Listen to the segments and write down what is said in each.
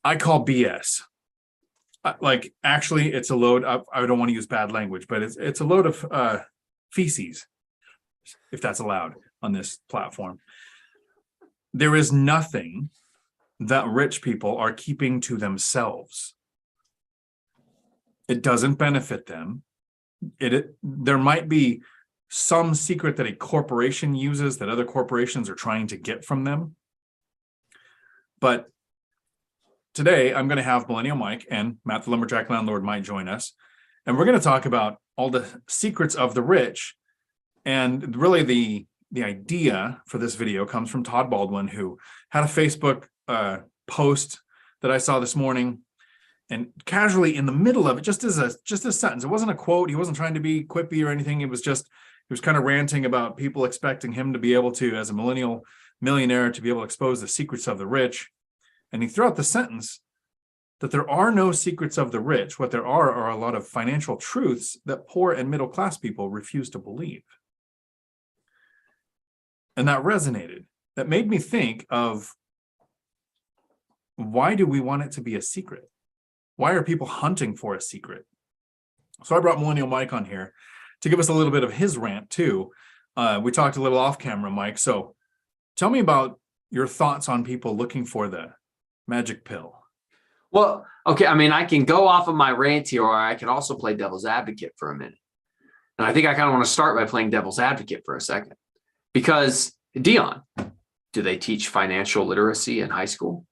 I call BS. Like, actually, it's a load of, I don't want to use bad language, but it's a load of feces, if that's allowed on this platform. There is nothing that rich people are keeping to themselves. It doesn't benefit them. There might be some secret that a corporation uses that other corporations are trying to get from them. But today, I'm going to have Millennial Mike and Matt the Lumberjack Landlord might join us. And we're going to talk about all the secrets of the rich. And really the idea for this video comes from Todd Baldwin, who had a Facebook post that I saw this morning. And casually in the middle of it, just as a sentence, it wasn't a quote. He wasn't trying to be quippy or anything. He was kind of ranting about people expecting him to be able to, as a millennial millionaire, to be able to expose the secrets of the rich. And he threw out the sentence that there are no secrets of the rich. What there are a lot of financial truths that poor and middle class people refuse to believe. And that resonated. That made me think of, why do we want it to be a secret? Why are people hunting for a secret? So I brought Millennial Mike on here to give us a little bit of his rant too. We talked a little off camera, Mike. So tell me about your thoughts on people looking for the magic pill. Well, okay. I mean, I can go off of my rant here, or I can also play devil's advocate for a minute. And I think I kind of want to start by playing devil's advocate for a second. Because, Dion, do they teach financial literacy in high school?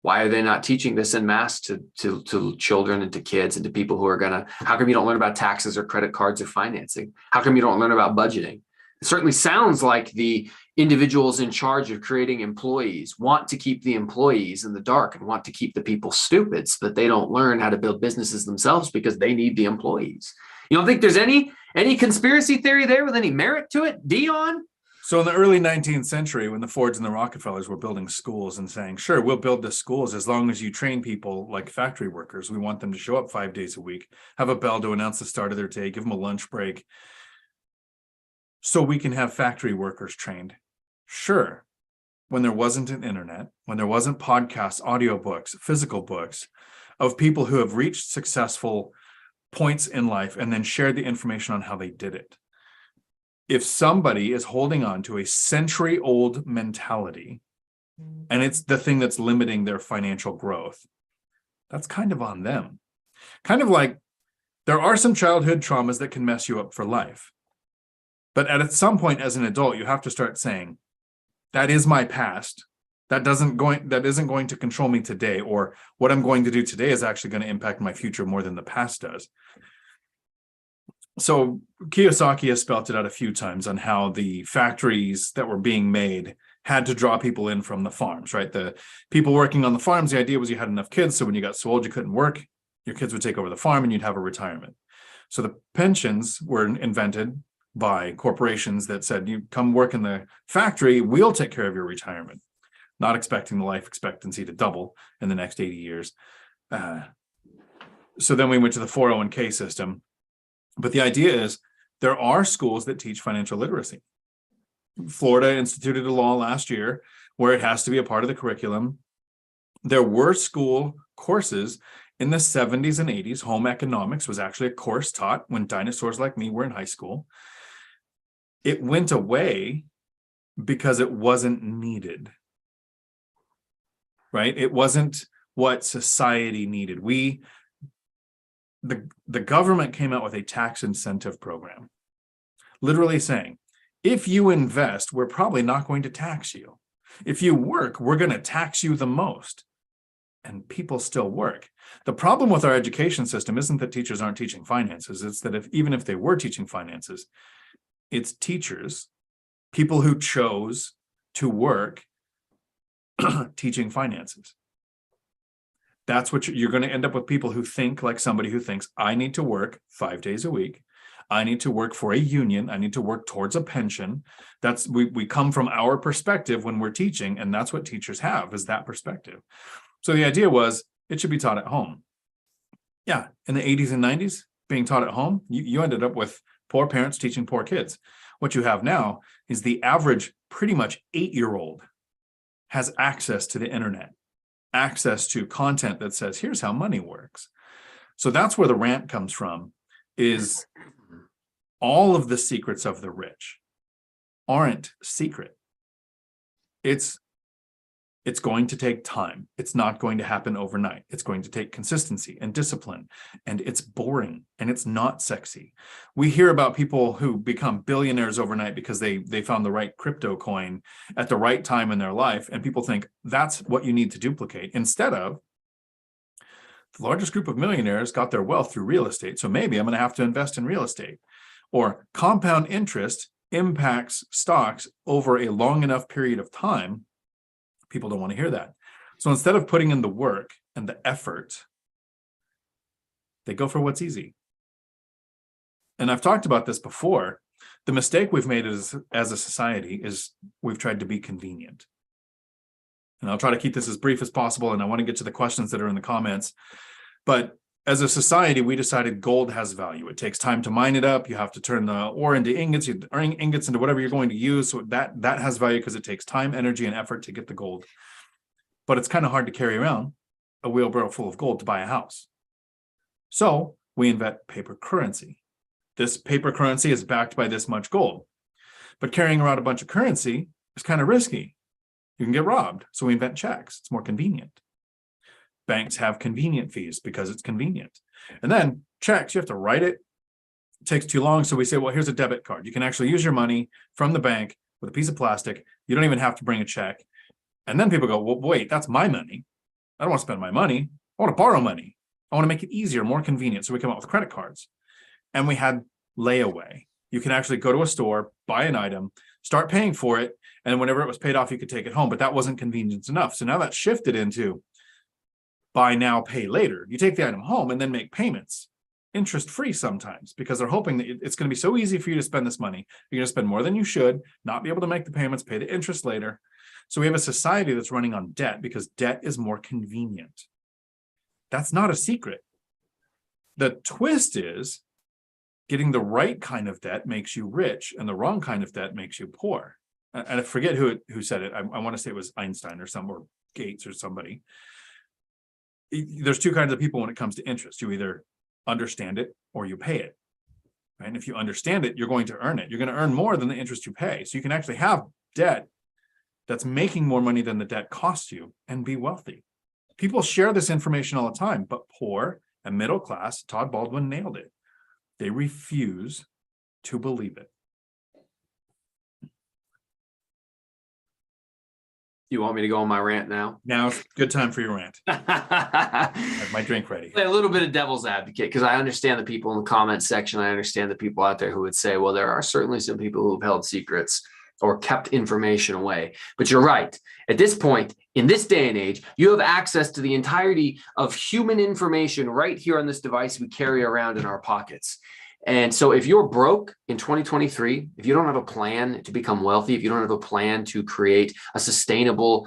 Why are they not teaching this en masse to children and to kids and to people who are how come you don't learn about taxes or credit cards or financing? How come you don't learn about budgeting? It certainly sounds like the individuals in charge of creating employees want to keep the employees in the dark and want to keep the people stupid so that they don't learn how to build businesses themselves because they need the employees. You don't think there's any conspiracy theory there with any merit to it, Dion? So in the early 19th century, when the Fords and the Rockefellers were building schools and saying, sure, we'll build the schools as long as you train people like factory workers. We want them to show up 5 days a week, have a bell to announce the start of their day, give them a lunch break, so we can have factory workers trained. Sure, when there wasn't an internet, when there wasn't podcasts, audiobooks, physical books of people who have reached successful points in life and then shared the information on how they did it. If somebody is holding on to a century-old mentality, and it's the thing that's limiting their financial growth, that's kind of on them. Kind of like there are some childhood traumas that can mess you up for life. But at some point as an adult, you have to start saying, that is my past. That isn't going to control me today, or what I'm going to do today is actually going to impact my future more than the past does. So Kiyosaki has spelt it out a few times on how the factories that were being made had to draw people in from the farms, right? The people working on the farms, the idea was you had enough kids, so when you got so old you couldn't work, your kids would take over the farm and you'd have a retirement. So the pensions were invented by corporations that said, you come work in the factory, we'll take care of your retirement, not expecting the life expectancy to double in the next 80 years. So then we went to the 401k system. But the idea is there are schools that teach financial literacy. Florida instituted a law last year where it has to be a part of the curriculum. There were school courses in the 70s and 80s. Home economics was actually a course taught when dinosaurs like me were in high school. It went away because it wasn't needed, right? It wasn't what society needed. The government came out with a tax incentive program, literally saying, if you invest, we're probably not going to tax you. If you work, we're going to tax you the most. And people still work. The problem with our education system isn't that teachers aren't teaching finances. It's that even if they were teaching finances, it's teachers, people who chose to work, teaching finances. That's what you're going to end up with, people who think like somebody who thinks, I need to work 5 days a week. I need to work for a union. I need to work towards a pension. We come from our perspective when we're teaching, and that's what teachers have, is that perspective. So the idea was it should be taught at home. Yeah, in the 80s and 90s, being taught at home, you ended up with poor parents teaching poor kids. What you have now is the average pretty much 8-year-old has access to the internet. access to content that says, here's how money works. So that's where the rant comes from, is all of the secrets of the rich aren't secret. It's going to take time. It's not going to happen overnight. It's going to take consistency and discipline, and it's boring and it's not sexy. We hear about people who become billionaires overnight because they found the right crypto coin at the right time in their life, and people think that's what you need to duplicate, instead of the largest group of millionaires got their wealth through real estate, so maybe I'm going to have to invest in real estate. Or compound interest impacts stocks over a long enough period of time. People don't want to hear that. So instead of putting in the work and the effort, they go for what's easy. And I've talked about this before. The mistake we've made as a society is we've tried to be convenient. And I'll try to keep this as brief as possible, and I want to get to the questions that are in the comments. But as a society, we decided gold has value. It takes time to mine it up. You have to turn the ore into ingots, you turn ingots into whatever you're going to use. So that has value because it takes time, energy, and effort to get the gold. But it's kind of hard to carry around a wheelbarrow full of gold to buy a house. So we invent paper currency. This paper currency is backed by this much gold. But carrying around a bunch of currency is kind of risky. You can get robbed. So we invent checks. It's more convenient. Banks have convenient fees because it's convenient. And then checks, you have to write it. It takes too long. So we say, well, here's a debit card. You can actually use your money from the bank with a piece of plastic. You don't even have to bring a check. And then people go, well, wait, that's my money. I don't want to spend my money. I want to borrow money. I want to make it easier, more convenient. So we come up with credit cards. And we had layaway. You can actually go to a store, buy an item, start paying for it. And whenever it was paid off, you could take it home. But that wasn't convenience enough. So now that's shifted into buy now, pay later. You take the item home and then make payments, interest-free sometimes, because they're hoping that it's going to be so easy for you to spend this money. You're going to spend more than you should, not be able to make the payments, pay the interest later. So we have a society that's running on debt because debt is more convenient. That's not a secret. The twist is getting the right kind of debt makes you rich, and the wrong kind of debt makes you poor. And I forget who said it. I want to say it was Einstein or Gates or somebody. There's two kinds of people when it comes to interest. You either understand it or you pay it. Right? And if you understand it, you're going to earn it. You're going to earn more than the interest you pay. So you can actually have debt that's making more money than the debt costs you and be wealthy. People share this information all the time, but poor and middle class, Todd Baldwin nailed it. They refuse to believe it. You want me to go on my rant now? Now's a good time for your rant. I have my drink ready. A little bit of devil's advocate, because I understand the people in the comment section. I understand the people out there who would say, well, there are certainly some people who have held secrets or kept information away. But you're right. At this point, in this day and age, you have access to the entirety of human information right here on this device we carry around in our pockets. And so if you're broke in 2023, if you don't have a plan to become wealthy, if you don't have a plan to create a sustainable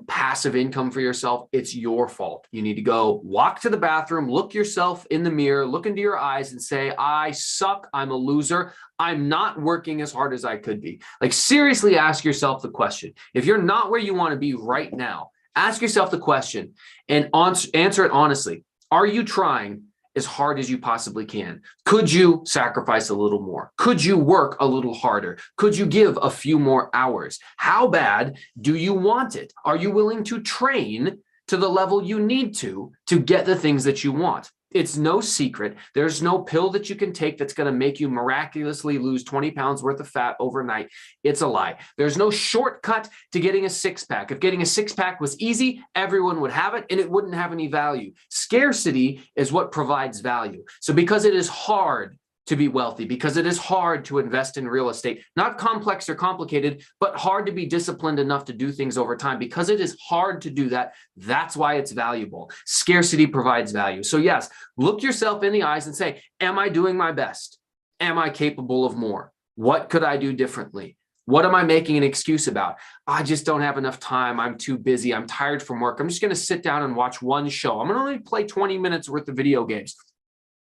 passive income for yourself, it's your fault. You need to go walk to the bathroom, look yourself in the mirror, look into your eyes and say, I suck. I'm a loser. I'm not working as hard as I could be. Like, seriously, ask yourself the question. If you're not where you want to be right now, ask yourself the question and answer it honestly. Are you trying as hard as you possibly can? Could you sacrifice a little more? Could you work a little harder? Could you give a few more hours? How bad do you want it? Are you willing to train to the level you need to get the things that you want? It's no secret. There's no pill that you can take that's going to make you miraculously lose 20 pounds worth of fat overnight. It's a lie. There's no shortcut to getting a six-pack. If getting a six-pack was easy, everyone would have it and it wouldn't have any value. Scarcity is what provides value. So because it is hard to be wealthy, because it is hard to invest in real estate, not complex or complicated, but hard to be disciplined enough to do things over time. Because it is hard to do that, that's why it's valuable. Scarcity provides value. So yes, look yourself in the eyes and say, am I doing my best? Am I capable of more? What could I do differently? What am I making an excuse about? I just don't have enough time. I'm too busy. I'm tired from work. I'm just going to sit down and watch one show. I'm going to only play 20 minutes worth of video games.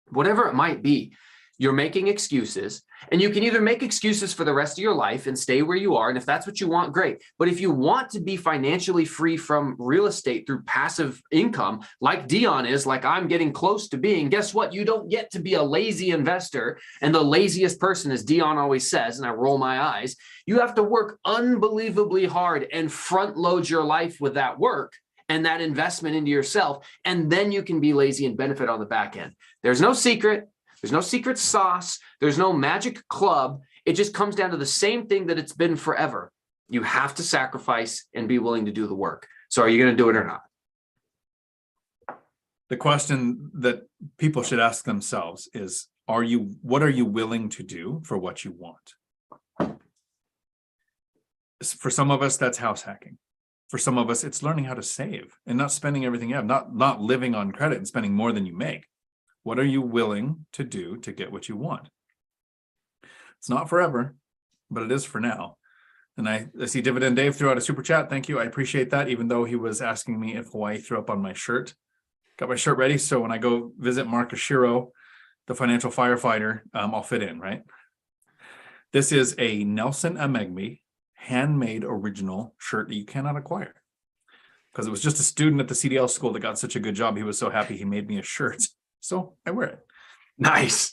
Whatever it might be. you're making excuses, and you can either make excuses for the rest of your life and stay where you are. And if that's what you want, great. But if you want to be financially free from real estate through passive income, like Dion is, like I'm getting close to being, guess what? You don't get to be a lazy investor and the laziest person, as Dion always says, and I roll my eyes. You have to work unbelievably hard and front load your life with that work and that investment into yourself. And then you can be lazy and benefit on the back end. There's no secret. There's no secret sauce. There's no magic club. It just comes down to the same thing that it's been forever. You have to sacrifice and be willing to do the work. So are you going to do it or not? The question that people should ask themselves is, what are you willing to do for what you want? For some of us, that's house hacking. For some of us, it's learning how to save and not spending everything you have, not living on credit and spending more than you make. What are you willing to do to get what you want? It's not forever, but it is for now. And I see Dividend Dave threw out a super chat. Thank you. I appreciate that, even though he was asking me if Hawaii threw up on my shirt. Got my shirt ready, so when I go visit Mark Ashiro, the financial firefighter, I'll fit in, right? This is a Nelson Amegmi handmade original shirt that you cannot acquire. Because it was just a student at the CDL school that got such a good job. He was so happy he made me a shirt. So I wear it. Nice.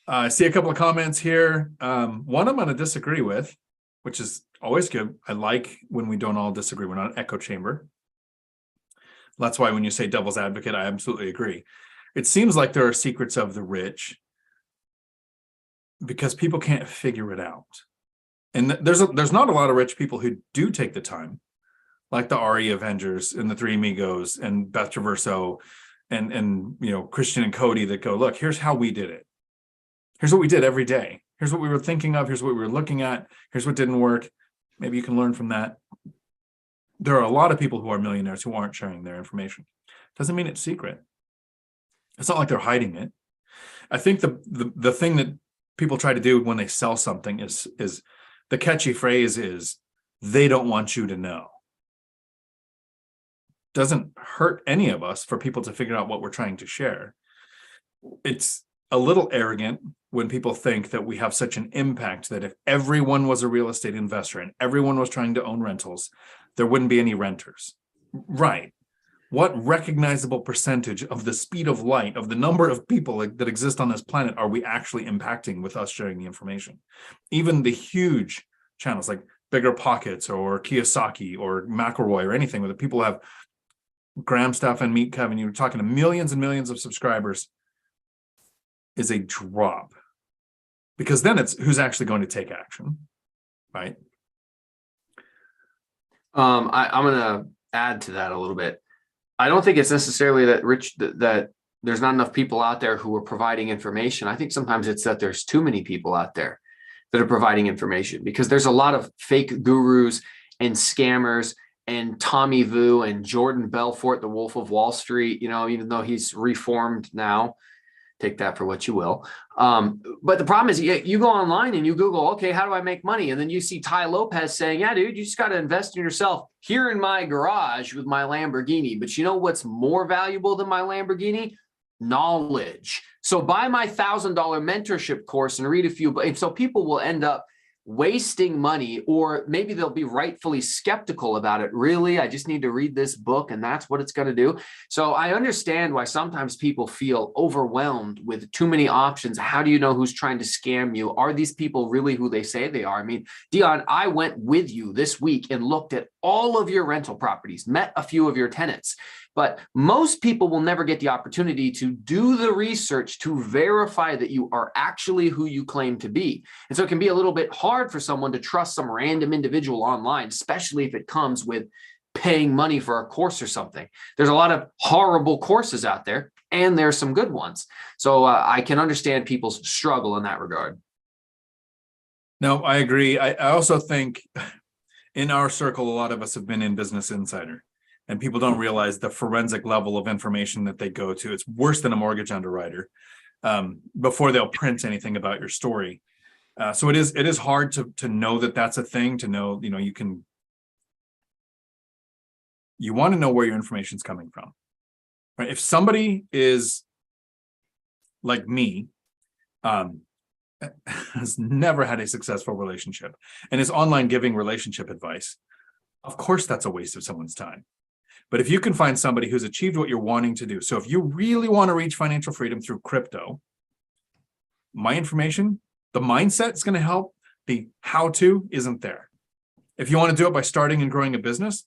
I see a couple of comments here. One I'm going to disagree with, which is always good. I like when we don't all disagree. We're not an echo chamber. That's why when you say devil's advocate, I absolutely agree. It seems like there are secrets of the rich because people can't figure it out. And there's not a lot of rich people who do take the time, like the RE Avengers and the Three Amigos and Beth Traverso and Christian and Cody, that go, look, here's how we did it. Here's what we did every day. Here's what we were thinking of. Here's what we were looking at. Here's what didn't work. Maybe you can learn from that. There are a lot of people who are millionaires who aren't sharing their information. Doesn't mean it's secret. It's not like they're hiding it. I think the thing that people try to do when they sell something is the catchy phrase is, they don't want you to know. Doesn't hurt any of us for people to figure out what we're trying to share. It's a little arrogant when people think that we have such an impact that if everyone was a real estate investor and everyone was trying to own rentals, there wouldn't be any renters. Right. What recognizable percentage of the speed of light, of the number of people that exist on this planet, are we actually impacting with us sharing the information? Even the huge channels like BiggerPockets or Kiyosaki or McElroy or anything, where the people have Graham, Stephan, Meet Kevin, you're talking to millions and millions of subscribers, is a drop. Because then it's who's actually going to take action, right? I'm going to add to that a little bit. I don't think it's necessarily that there's not enough people out there who are providing information. I think sometimes it's that there's too many people out there that are providing information, because there's a lot of fake gurus and scammers and Tommy Vu and Jordan Belfort, the Wolf of Wall Street, even though he's reformed now. Take that for what you will. But the problem is you go online and you Google, okay, how do I make money? And then you see Ty Lopez saying, yeah, dude, you just got to invest in yourself here in my garage with my Lamborghini. But you know what's more valuable than my Lamborghini? Knowledge. So buy my $1,000 mentorship course and read a few. And so people will end up wasting money, or maybe they'll be rightfully skeptical about it. Really, I just need to read this book and that's what it's going to do. So I understand why sometimes people feel overwhelmed with too many options. How do you know who's trying to scam you? Are these people really who they say they are? I mean, Dion, I went with you this week and looked at all of your rental properties, met a few of your tenants. But most people will never get the opportunity to do the research to verify that you are actually who you claim to be. And so it can be a little bit hard for someone to trust some random individual online, especially if it comes with paying money for a course or something. There's a lot of horrible courses out there, and there's some good ones. So I can understand people's struggle in that regard. No, I agree. I also think in our circle, a lot of us have been in Business Insider. And people don't realize the forensic level of information that they go to. It's worse than a mortgage underwriter before they'll print anything about your story. So it is hard to know that that's a thing, to know, you want to know where your information is coming from, right? If somebody is like me, has never had a successful relationship and is online giving relationship advice, of course, that's a waste of someone's time. But if you can find somebody who's achieved what you're wanting to do, so if you really want to reach financial freedom through crypto, my information, the mindset is going to help. The how-to isn't there. If you want to do it by starting and growing a business,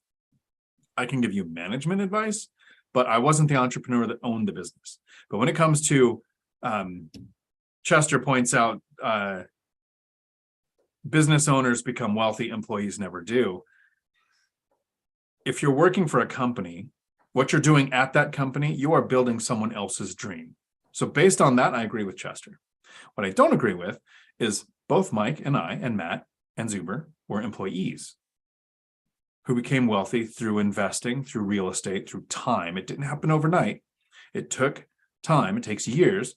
I can give you management advice, but I wasn't the entrepreneur that owned the business. But when it comes to, Chester points out, business owners become wealthy, employees never do. If you're working for a company, what you're doing at that company, you are building someone else's dream. So based on that, I agree with Chester. What I don't agree with is both Mike and I and Matt and Zuber were employees who became wealthy through investing, through real estate, through time. It didn't happen overnight. It took time. It takes years.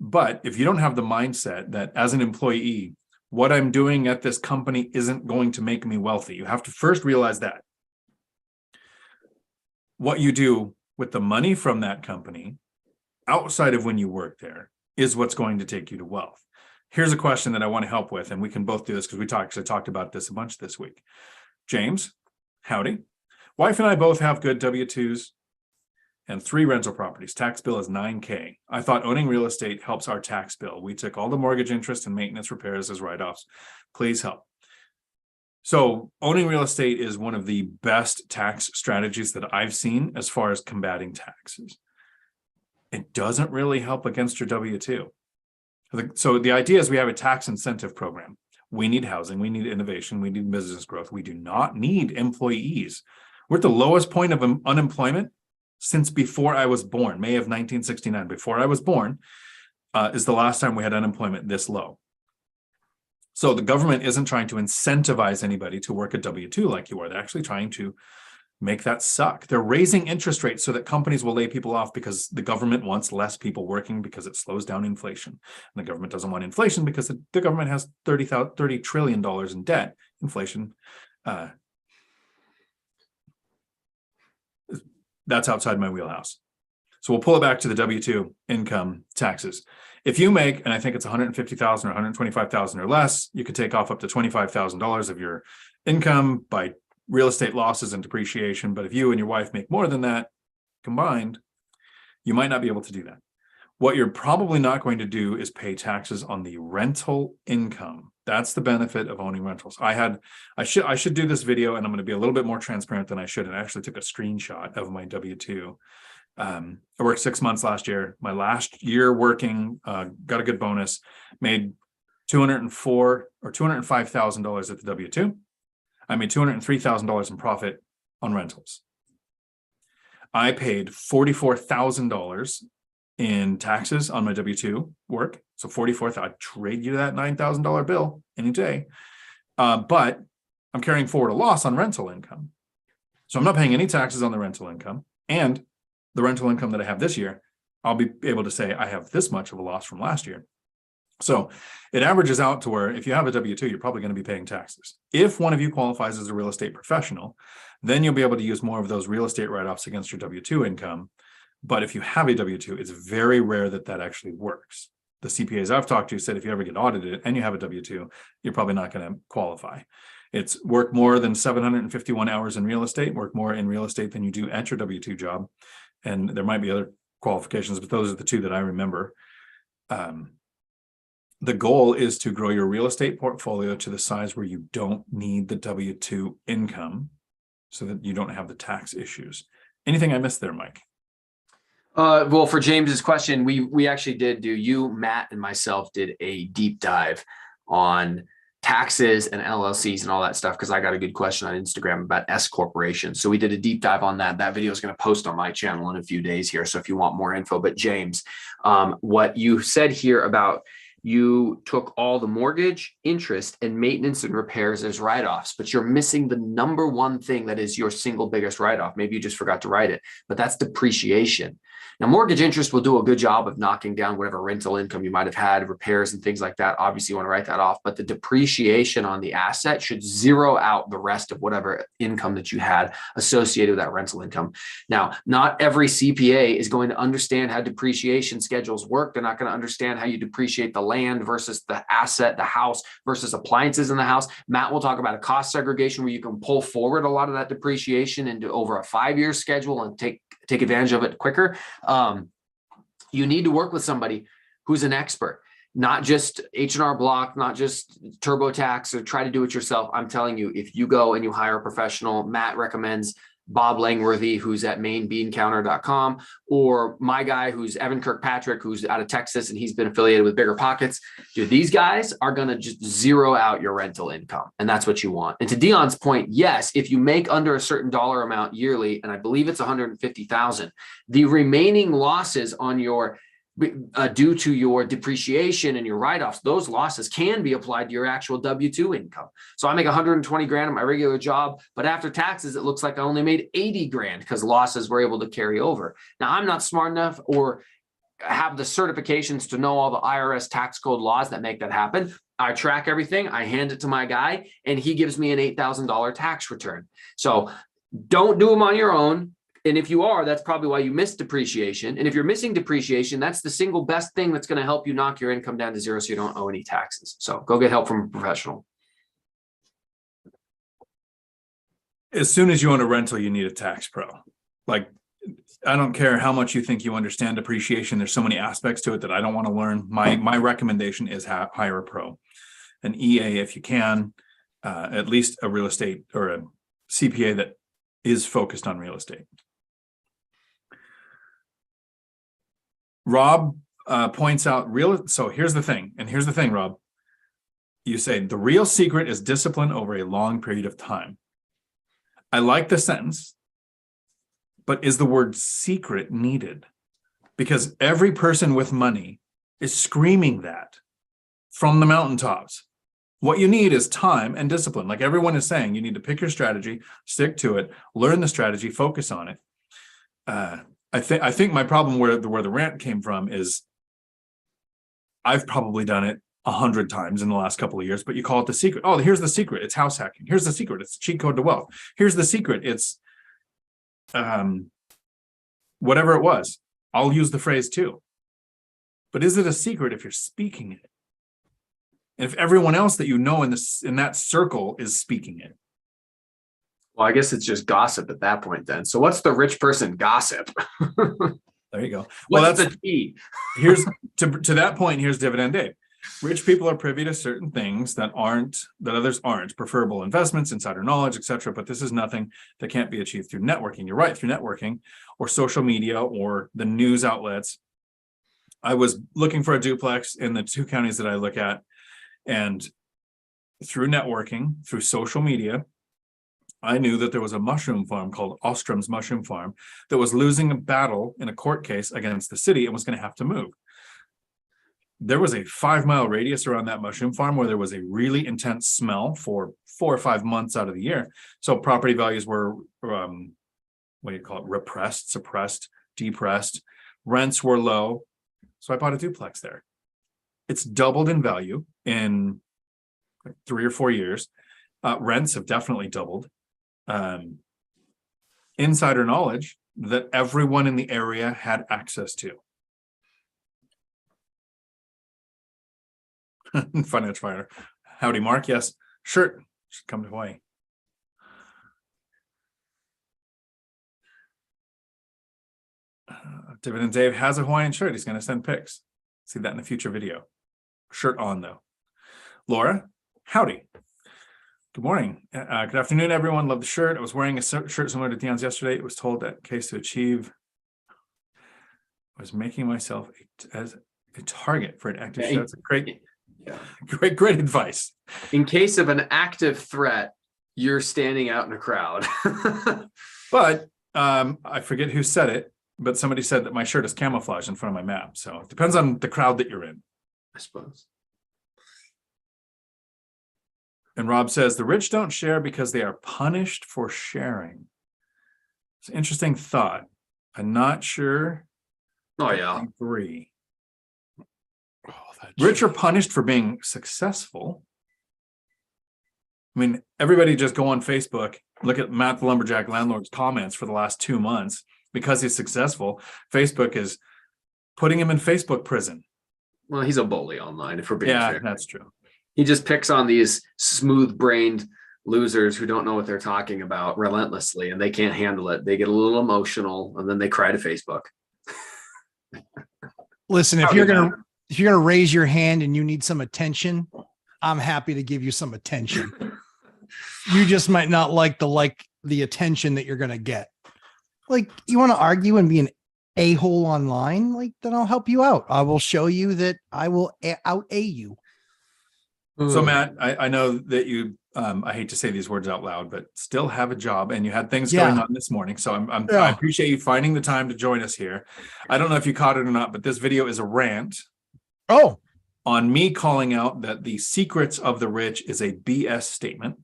But if you don't have the mindset that as an employee, what I'm doing at this company isn't going to make me wealthy, you have to first realize that. What you do with the money from that company outside of when you work there is what's going to take you to wealth. Here's a question that I want to help with, and we can both do this because we talked about this a bunch this week. James, howdy. Wife and I both have good W-2s and 3 rental properties. Tax bill is $9K. I thought owning real estate helps our tax bill. We took all the mortgage interest and maintenance repairs as write-offs. Please help. So owning real estate is one of the best tax strategies that I've seen as far as combating taxes. It doesn't really help against your W-2. So the idea is we have a tax incentive program. We need housing, we need innovation, we need business growth. We do not need employees. We're at the lowest point of unemployment since before I was born, May of 1969. Before I was born is the last time we had unemployment this low. So the government isn't trying to incentivize anybody to work a W-2 like you are. They're actually trying to make that suck. They're raising interest rates so that companies will lay people off because the government wants less people working because it slows down inflation. And the government doesn't want inflation because the government has $30 trillion in debt. Inflation, that's outside my wheelhouse. So we'll pull it back to the W-2 income taxes. If you make, and I think it's $150,000 or $125,000 or less, you could take off up to $25,000 of your income by real estate losses and depreciation. But if you and your wife make more than that combined, you might not be able to do that. What you're probably not going to do is pay taxes on the rental income. That's the benefit of owning rentals. I should do this video, and I'm going to be a little bit more transparent than I should. And I actually took a screenshot of my W-2. I worked 6 months last year. My last year working, got a good bonus, made $204,000 or $205,000 at the W-2. I made $203,000 in profit on rentals. I paid $44,000 in taxes on my W-2 work. So $44,000, I'd trade you that $9,000 bill any day. But I'm carrying forward a loss on rental income. So I'm not paying any taxes on the rental income. And the rental income that I have this year, I'll be able to say I have this much of a loss from last year. So it averages out to where if you have a W-2, you're probably going to be paying taxes. If one of you qualifies as a real estate professional, then you'll be able to use more of those real estate write-offs against your W-2 income. But if you have a W-2, it's very rare that that actually works. The CPAs I've talked to said if you ever get audited and you have a W-2, you're probably not going to qualify. It's work more than 751 hours in real estate, work more in real estate than you do at your W-2 job. And there might be other qualifications, but those are the two that I remember. The goal is to grow your real estate portfolio to the size where you don't need the W-2 income so that you don't have the tax issues. Anything I missed there, Mike? Well, for James's question, we actually did Matt and myself did a deep dive on taxes and LLCs and all that stuff, because I got a good question on Instagram about S corporations. So we did a deep dive on that. That video is going to post on my channel in a few days here. So if you want more info, but James, what you said here about you took all the mortgage, interest, and maintenance and repairs as write-offs, but you're missing the number one thing that is your single biggest write-off. Maybe you just forgot to write it, but that's depreciation. Now, mortgage interest will do a good job of knocking down whatever rental income you might have had, repairs and things like that. Obviously, you want to write that off, but the depreciation on the asset should zero out the rest of whatever income that you had associated with that rental income. Now, not every CPA is going to understand how depreciation schedules work. They're not going to understand how you depreciate the land versus the asset, the house versus appliances in the house. Matt will talk about a cost segregation where you can pull forward a lot of that depreciation into over a 5-year schedule and take advantage of it quicker. You need to work with somebody who's an expert, not just H&R Block, not just TurboTax, or try to do it yourself. I'm telling you, if you go and you hire a professional, Matt recommends Bob Langworthy, who's at mainbeancounter.com, or my guy who's Evan Kirkpatrick, who's out of Texas, and he's been affiliated with BiggerPockets. Dude, these guys are going to just zero out your rental income, and that's what you want. And to Dion's point, yes, if you make under a certain dollar amount yearly, and I believe it's $150,000, the remaining losses on your due to your depreciation and your write-offs, those losses can be applied to your actual W-2 income. So I make 120 grand at my regular job, but after taxes, it looks like I only made 80 grand because losses were able to carry over. Now, I'm not smart enough or have the certifications to know all the IRS tax code laws that make that happen. I track everything, I hand it to my guy, and he gives me an $8,000 tax return. So don't do them on your own. And if you are, that's probably why you miss depreciation. And if you're missing depreciation, that's the single best thing that's going to help you knock your income down to zero so you don't owe any taxes. So go get help from a professional. As soon as you own a rental, you need a tax pro. Like, I don't care how much you think you understand depreciation. There's so many aspects to it that I don't want to learn. My recommendation is hire a pro, an EA if you can, at least a real estate or a CPA that is focused on real estate. Rob points out so here's the thing, Rob. You say the real secret is discipline over a long period of time. I like the sentence, but is the word secret needed? Because every person with money is screaming that from the mountaintops. What you need is time and discipline. Like everyone is saying, you need to pick your strategy, stick to it, learn the strategy, focus on it. I think my problem where the rant came from is I've probably done it 100 times in the last couple of years, but you call it the secret. Oh, here's the secret. It's house hacking. Here's the secret. It's cheat code to wealth. Here's the secret. It's whatever it was. I'll use the phrase too. But is it a secret if you're speaking it? And if everyone else that you know in that circle is speaking it? Well, I guess it's just gossip at that point then. So what's the rich person gossip? There you go. Well, that's the key. Here's to that point, here's Dividend Dave. Rich people are privy to certain things that others aren't, preferable investments, insider knowledge, etc. But this is nothing that can't be achieved through networking. You're right, through networking or social media or the news outlets. I was looking for a duplex in the 2 counties that I look at, and through networking, through social media, I knew that there was a mushroom farm called Ostrom's Mushroom Farm that was losing a battle in a court case against the city and was going to have to move. There was a 5-mile radius around that mushroom farm where there was a really intense smell for 4 or 5 months out of the year. So property values were, repressed, suppressed, depressed. Rents were low. So I bought a duplex there. It's doubled in value in 3 or 4 years. Rents have definitely doubled. Insider knowledge that everyone in the area had access to. Financial Fighter. Howdy, Mark. Yes, shirt should come to Hawaii. Dividend Dave has a Hawaiian shirt. He's going to send pics. See that in a future video. Shirt on, though. Laura, howdy. Good morning. Good afternoon, everyone. Love the shirt. I was wearing a shirt similar to Dion's yesterday. It was told that case to achieve. I was making myself as a target for an active show. It's a great advice. In case of an active threat, you're standing out in a crowd. But I forget who said it, but somebody said that my shirt is camouflage in front of my map. So it depends on the crowd that you're in, I suppose. And Rob says, the rich don't share because they are punished for sharing. It's an interesting thought. I'm not sure Oh yeah. 3. Oh, that Rich are shit. punished for being successful. I mean, everybody just go on Facebook, look at Matt the Lumberjack Landlord's comments for the last 2 months. Because he's successful, Facebook is putting him in Facebook prison. Well, he's a bully online, if we're being Yeah, fair. that's true. He just picks on these smooth-brained losers who don't know what they're talking about relentlessly, and they can't handle it. They get a little emotional, and then they cry to Facebook. Listen, if How you're did gonna raise your hand and you need some attention, I'm happy to give you some attention. You just might not like the attention that you're gonna get. Like, you want to argue and be an a-hole online? Like, then I'll help you out. I will show you that I will out-a you. So Matt, I know that you, I hate to say these words out loud, but still have a job and you had things going on this morning. So I Yeah. appreciate you finding the time to join us here. I don't know if you caught it or not, but this video is a rant Oh, on me calling out that the secrets of the rich is a BS statement.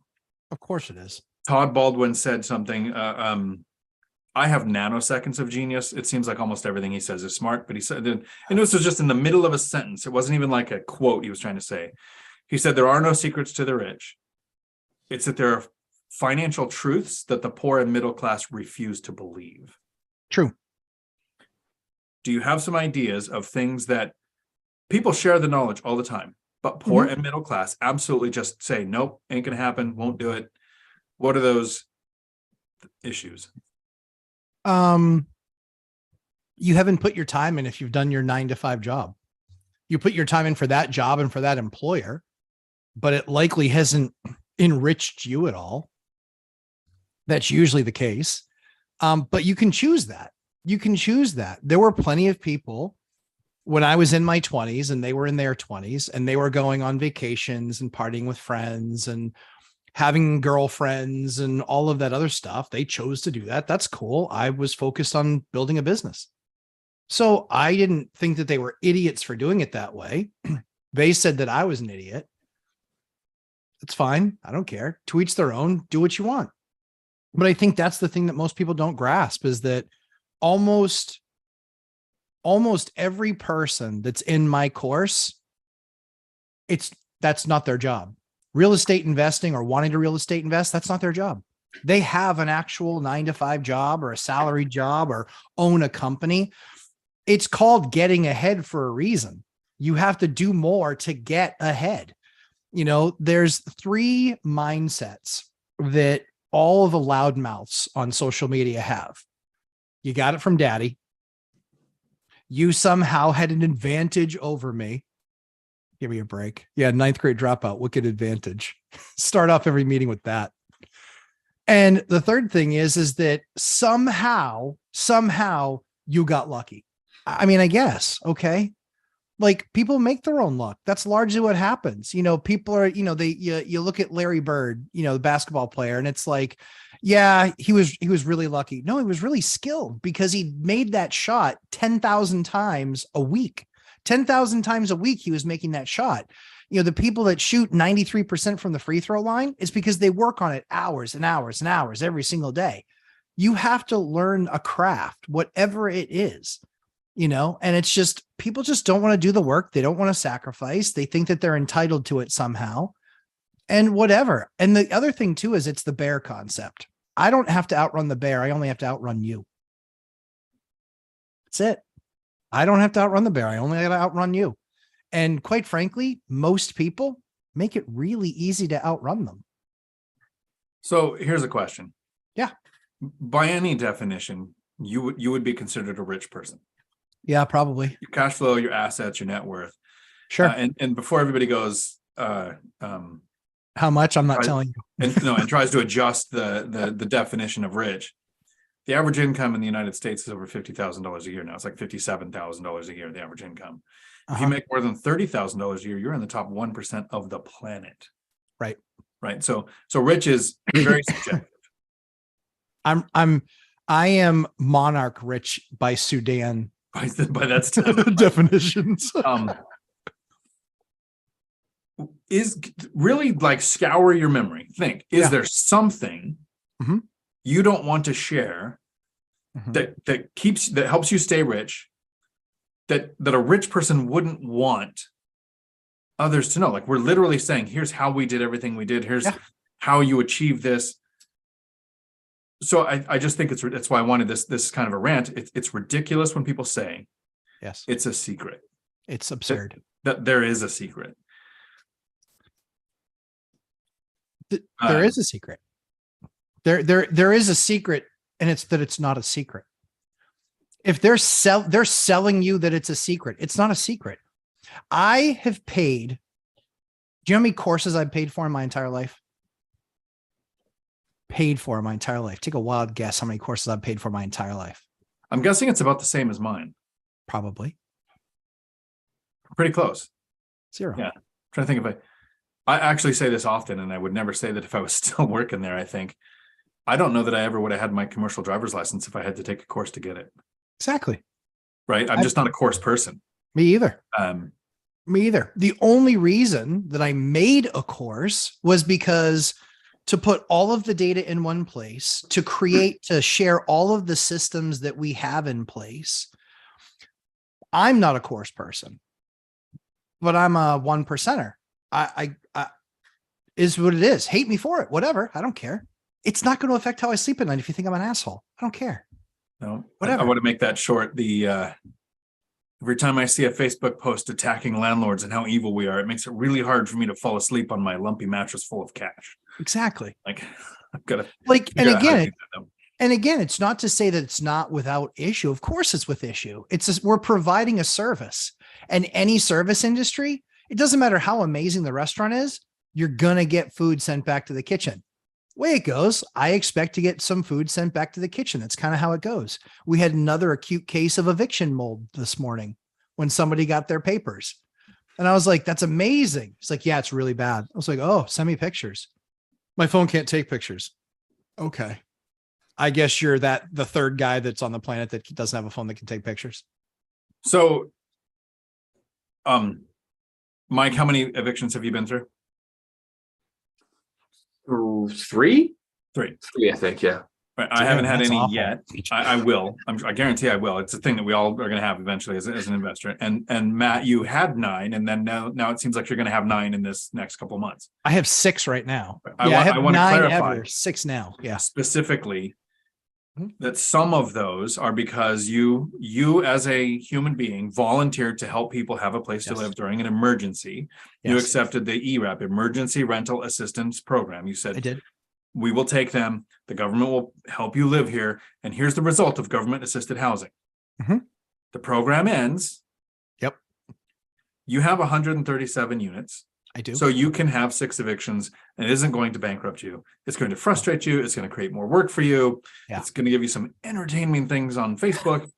of course it is. Todd Baldwin said something, I have nanoseconds of genius. It seems like almost everything he says is smart, but he said, and this was just in the middle of a sentence. It wasn't even like a quote he was trying to say. He said, there are no secrets to the rich. It's that there are financial truths that the poor and middle class refuse to believe. True. Do you have some ideas of things that people share the knowledge all the time, but poor and middle class absolutely just say, nope, ain't gonna happen, won't do it. What are those issues? You haven't put your time in if you've done your 9-to-5 job. You put your time in for that job and for that employer, but it likely hasn't enriched you at all. That's usually the case. But you can choose that. You can choose that. There were plenty of people when I was in my 20s and they were in their 20s and they were going on vacations and partying with friends and having girlfriends and all of that other stuff. They chose to do that. That's cool. I was focused on building a business. So I didn't think that they were idiots for doing it that way. They said that I was an idiot. It's fine. I don't care. To each their own. Do what you want. But I think that's the thing that most people don't grasp is that almost every person that's in my course, that's not their job. Real estate investing or wanting to real estate invest, that's not their job. They have an actual 9-to-5 job or a salary job or own a company. It's called getting ahead for a reason. You have to do more to get ahead. You know, there's 3 mindsets that all of the loudmouths on social media have. You got it from daddy. You somehow had an advantage over me. Give me a break. Yeah, 9th grade dropout. Wicked advantage. Start off every meeting with that. And the third thing is that somehow you got lucky. I mean, I guess, okay. Like people make their own luck. That's largely what happens. You know, people are, you know, you look at Larry Bird, you know, the basketball player, and it's like, yeah, he was really lucky. No, he was really skilled because he made that shot 10,000 times a week. 10,000 times a week he was making that shot. You know, the people that shoot 93% from the free throw line is because they work on it hours and hours and hours every single day. You have to learn a craft, whatever it is, you know, and it's just, people just don't want to do the work. They don't want to sacrifice. They think that they're entitled to it somehow and whatever. And the other thing too, is it's the bear concept. I don't have to outrun the bear. I only have to outrun you. That's it. I don't have to outrun the bear. I only got to outrun you. And quite frankly, most people make it really easy to outrun them. So here's a question. Yeah. By any definition, you would be considered a rich person. Yeah, probably. Your cash flow, your assets, your net worth. Sure. And before everybody goes, how much? I'm not telling you. and tries to adjust the definition of rich. The average income in the United States is over $50,000 a year now. It's like $57,000 a year, the average income. If you make more than $30,000 a year, you're in the top 1% of the planet. Right. Right. So rich is very subjective. I am monarch rich by Sudan. By that definitions. Is really like scour your memory. Think, is there something you don't want to share that helps you stay rich, that a rich person wouldn't want others to know. Like, we're literally saying, here's how we did everything we did. Here's how you achieve this. So I just think that's why I wanted this kind of a rant. It's ridiculous when people say, yes, it's a secret. it's absurd. That there is a secret. There is a secret. There is a secret, and it's that it's not a secret. If they're selling you that it's a secret, it's not a secret. I have paid. Do you know how many courses I've paid for in my entire life? Paid for in my entire life. Take a wild guess how many courses I've paid for my entire life. I'm guessing it's about the same as mine. Probably Pretty close. 0. Yeah. I'm trying to think if I actually say this often, and I would never say that if I was still working there. I think I don't know that I ever would have had my commercial driver's license if I had to take a course to get it. Exactly. Right. I'm just not a course person. Me either. Me either. The only reason that I made a course was because to put all of the data in one place, to share all of the systems that we have in place. I'm not a course person, but I'm a 1%er. I is what it is. Hate me for it. Whatever. I don't care. It's not going to affect how I sleep at night. If you think I'm an asshole, I don't care. No, whatever. I want to make that short. Every time I see a Facebook post attacking landlords and how evil we are, it makes it really hard for me to fall asleep on my lumpy mattress full of cash. Exactly. Like, I've got to and again, it's not to say that it's not without issue. Of course it's with issue. It's just, we're providing a service, and any service industry, it doesn't matter how amazing the restaurant is, you're going to get food sent back to the kitchen. Way it goes, I expect to get some food sent back to the kitchen. That's kind of how it goes. We had another acute case of eviction mold this morning when somebody got their papers. And I was like, that's amazing. It's like, yeah, it's really bad. I was like, oh, send me pictures. My phone can't take pictures. Okay. I guess you're the third guy that's on the planet that doesn't have a phone that can take pictures. So, Mike, how many evictions have you been through? 3, I think. Yeah. Right. I haven't had any awful. yet. I will. I guarantee I will. It's a thing that we all are going to have eventually as an investor. And Matt, you had 9, and then now it seems like you're going to have 9 in this next couple of months. I have 6 right now. I want to 9 clarify ever, 6 now. Yeah. Specifically, that some of those are because you as a human being volunteered to help people have a place to live during an emergency. You accepted the ERAP, Emergency Rental Assistance Program. You said, I did. We will take them. The government will help you live here. And here's the result of government assisted housing. Mm-hmm. The program ends. Yep. You have 137 units. I do. So you can have 6 evictions, and it isn't going to bankrupt you. It's going to frustrate you. It's going to create more work for you. Yeah. It's going to give you some entertaining things on Facebook.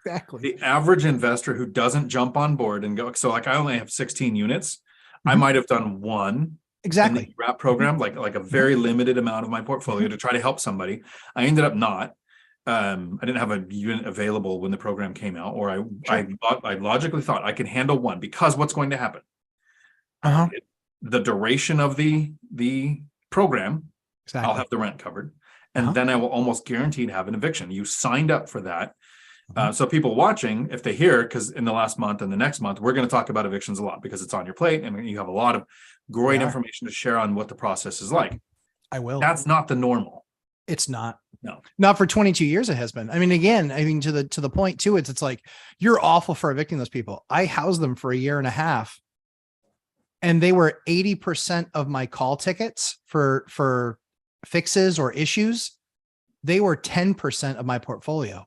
Exactly. The average investor who doesn't jump on board and go, so like I only have 16 units. Mm-hmm. I might have done 1 exactly in the wrap program, like a very limited amount of my portfolio to try to help somebody. I ended up not. I didn't have a unit available when the program came out, or I logically thought I could handle 1, because what's going to happen? The duration of the program, I'll have the rent covered, and then I will almost guaranteed have an eviction. You signed up for that. So people watching, if they hear, because in the last month and the next month, we're going to talk about evictions a lot because it's on your plate and you have a lot of great information to share on what the process is like. I will. That's not the normal. It's not. No. Not for 22 years it has been. I mean, again, to the point too, it's like, you're awful for evicting those people. I housed them for a year and a half, and they were 80% of my call tickets for fixes or issues. They were 10% of my portfolio.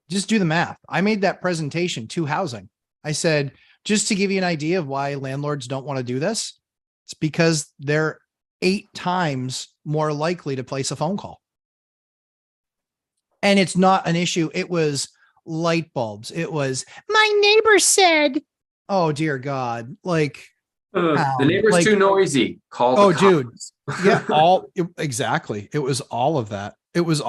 Just do the math. I made that presentation to housing. I said, just to give you an idea of why landlords don't want to do this, it's because they're 8 times more likely to place a phone call. And it's not an issue. It was light bulbs. It was, my neighbor said, oh dear God. Like, the neighbor's too noisy. Call the cops. Dude. Yeah. Exactly. It was all of that. It was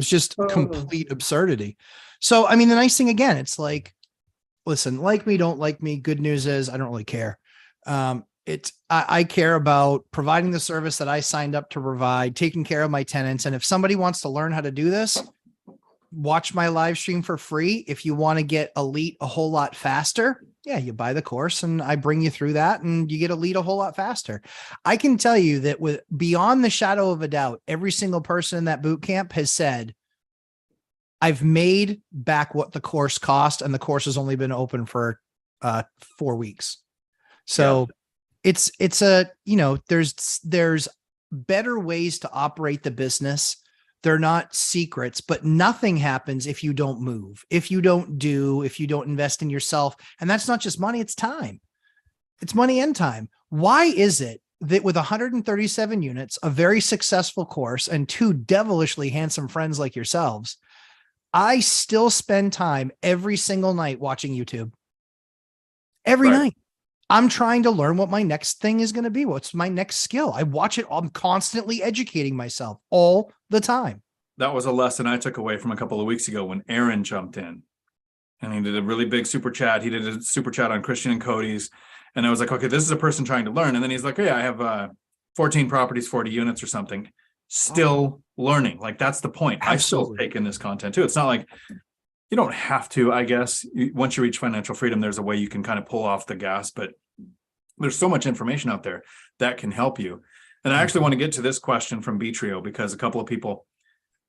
just complete absurdity. So, I mean, the nice thing again, it's like, listen, like me, don't like me. Good news is I don't really care. I care about providing the service that I signed up to provide, taking care of my tenants. And if somebody wants to learn how to do this, watch my live stream for free. If you want to get elite a whole lot faster, yeah, you buy the course and I bring you through that and you get elite a whole lot faster. I can tell you that with beyond the shadow of a doubt, every single person in that boot camp has said, I've made back what the course cost, and the course has only been open for 4 weeks. So it's a, there's better ways to operate the business. They're not secrets, but nothing happens if you don't move, if you don't invest in yourself. And that's not just money, it's time. It's money and time. Why is it that with 137 units, a very successful course, and 2 devilishly handsome friends like yourselves, I still spend time every single night watching YouTube? Every night. I'm trying to learn what my next thing is going to be. What's my next skill? I watch it. I'm constantly educating myself all the time. That was a lesson I took away from a couple of weeks ago when Aaron jumped in and he did a really big super chat. He did a super chat on Christian and Cody's. And I was like, okay, this is a person trying to learn. And then he's like, hey, I have 14 properties, 40 units or something. Still learning. Like, that's the point. I've still taken this content too. It's not like you don't have to, I guess. Once you reach financial freedom, there's a way you can kind of pull off the gas, but there's so much information out there that can help you. And I actually want to get to this question from B-Trio because a couple of people,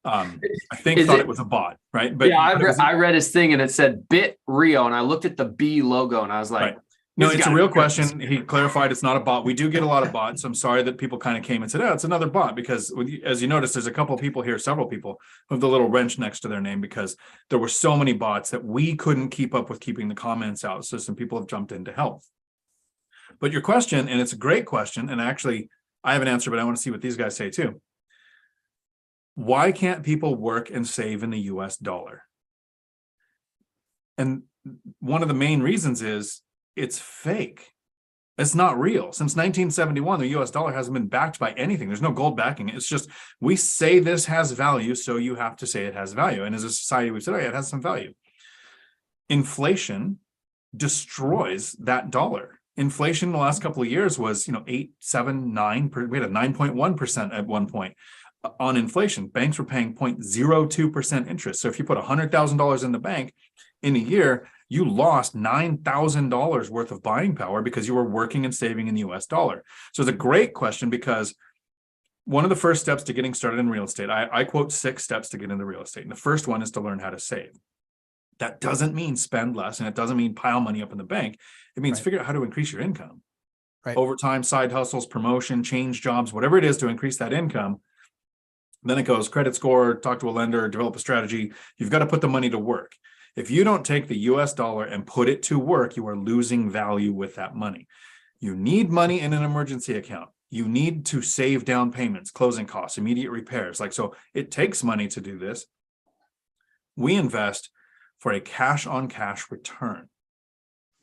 I think, thought it was a bot, right? But yeah, I read his thing and it said Bit Rio, and I looked at the B logo and I was like, right. No, it's a real question. He clarified it's not a bot. We do get a lot of bots. I'm sorry that people kind of came and said, oh, it's another bot, because as you notice, there's a couple of people here, several people who have the little wrench next to their name because there were so many bots that we couldn't keep up with keeping the comments out. So some people have jumped in to help. But your question, and it's a great question, and actually I have an answer, but I want to see what these guys say too. Why can't people work and save in the US dollar? And one of the main reasons is it's fake. It's not real. Since 1971, the US dollar hasn't been backed by anything. There's no gold backing it. It's just, we say this has value, so you have to say it has value. And as a society, we said, oh yeah, it has some value. Inflation destroys that dollar. Inflation in the last couple of years was, 8, 7, 9. We had a 9.1% at one point on inflation. Banks were paying 0.02% interest. So if you put $100,000 in the bank in a year, you lost $9,000 worth of buying power because you were working and saving in the US dollar. So it's a great question, because one of the first steps to getting started in real estate, I quote 6 steps to get into real estate. And the first one is to learn how to save. That doesn't mean spend less, and it doesn't mean pile money up in the bank. It means figure out how to increase your income. Overtime, side hustles, promotion, change jobs, whatever it is to increase that income. Then it goes credit score, talk to a lender, develop a strategy. You've got to put the money to work. If you don't take the US dollar and put it to work, you are losing value with that money. You need money in an emergency account. You need to save down payments, closing costs, immediate repairs. So it takes money to do this. We invest for a cash on cash return.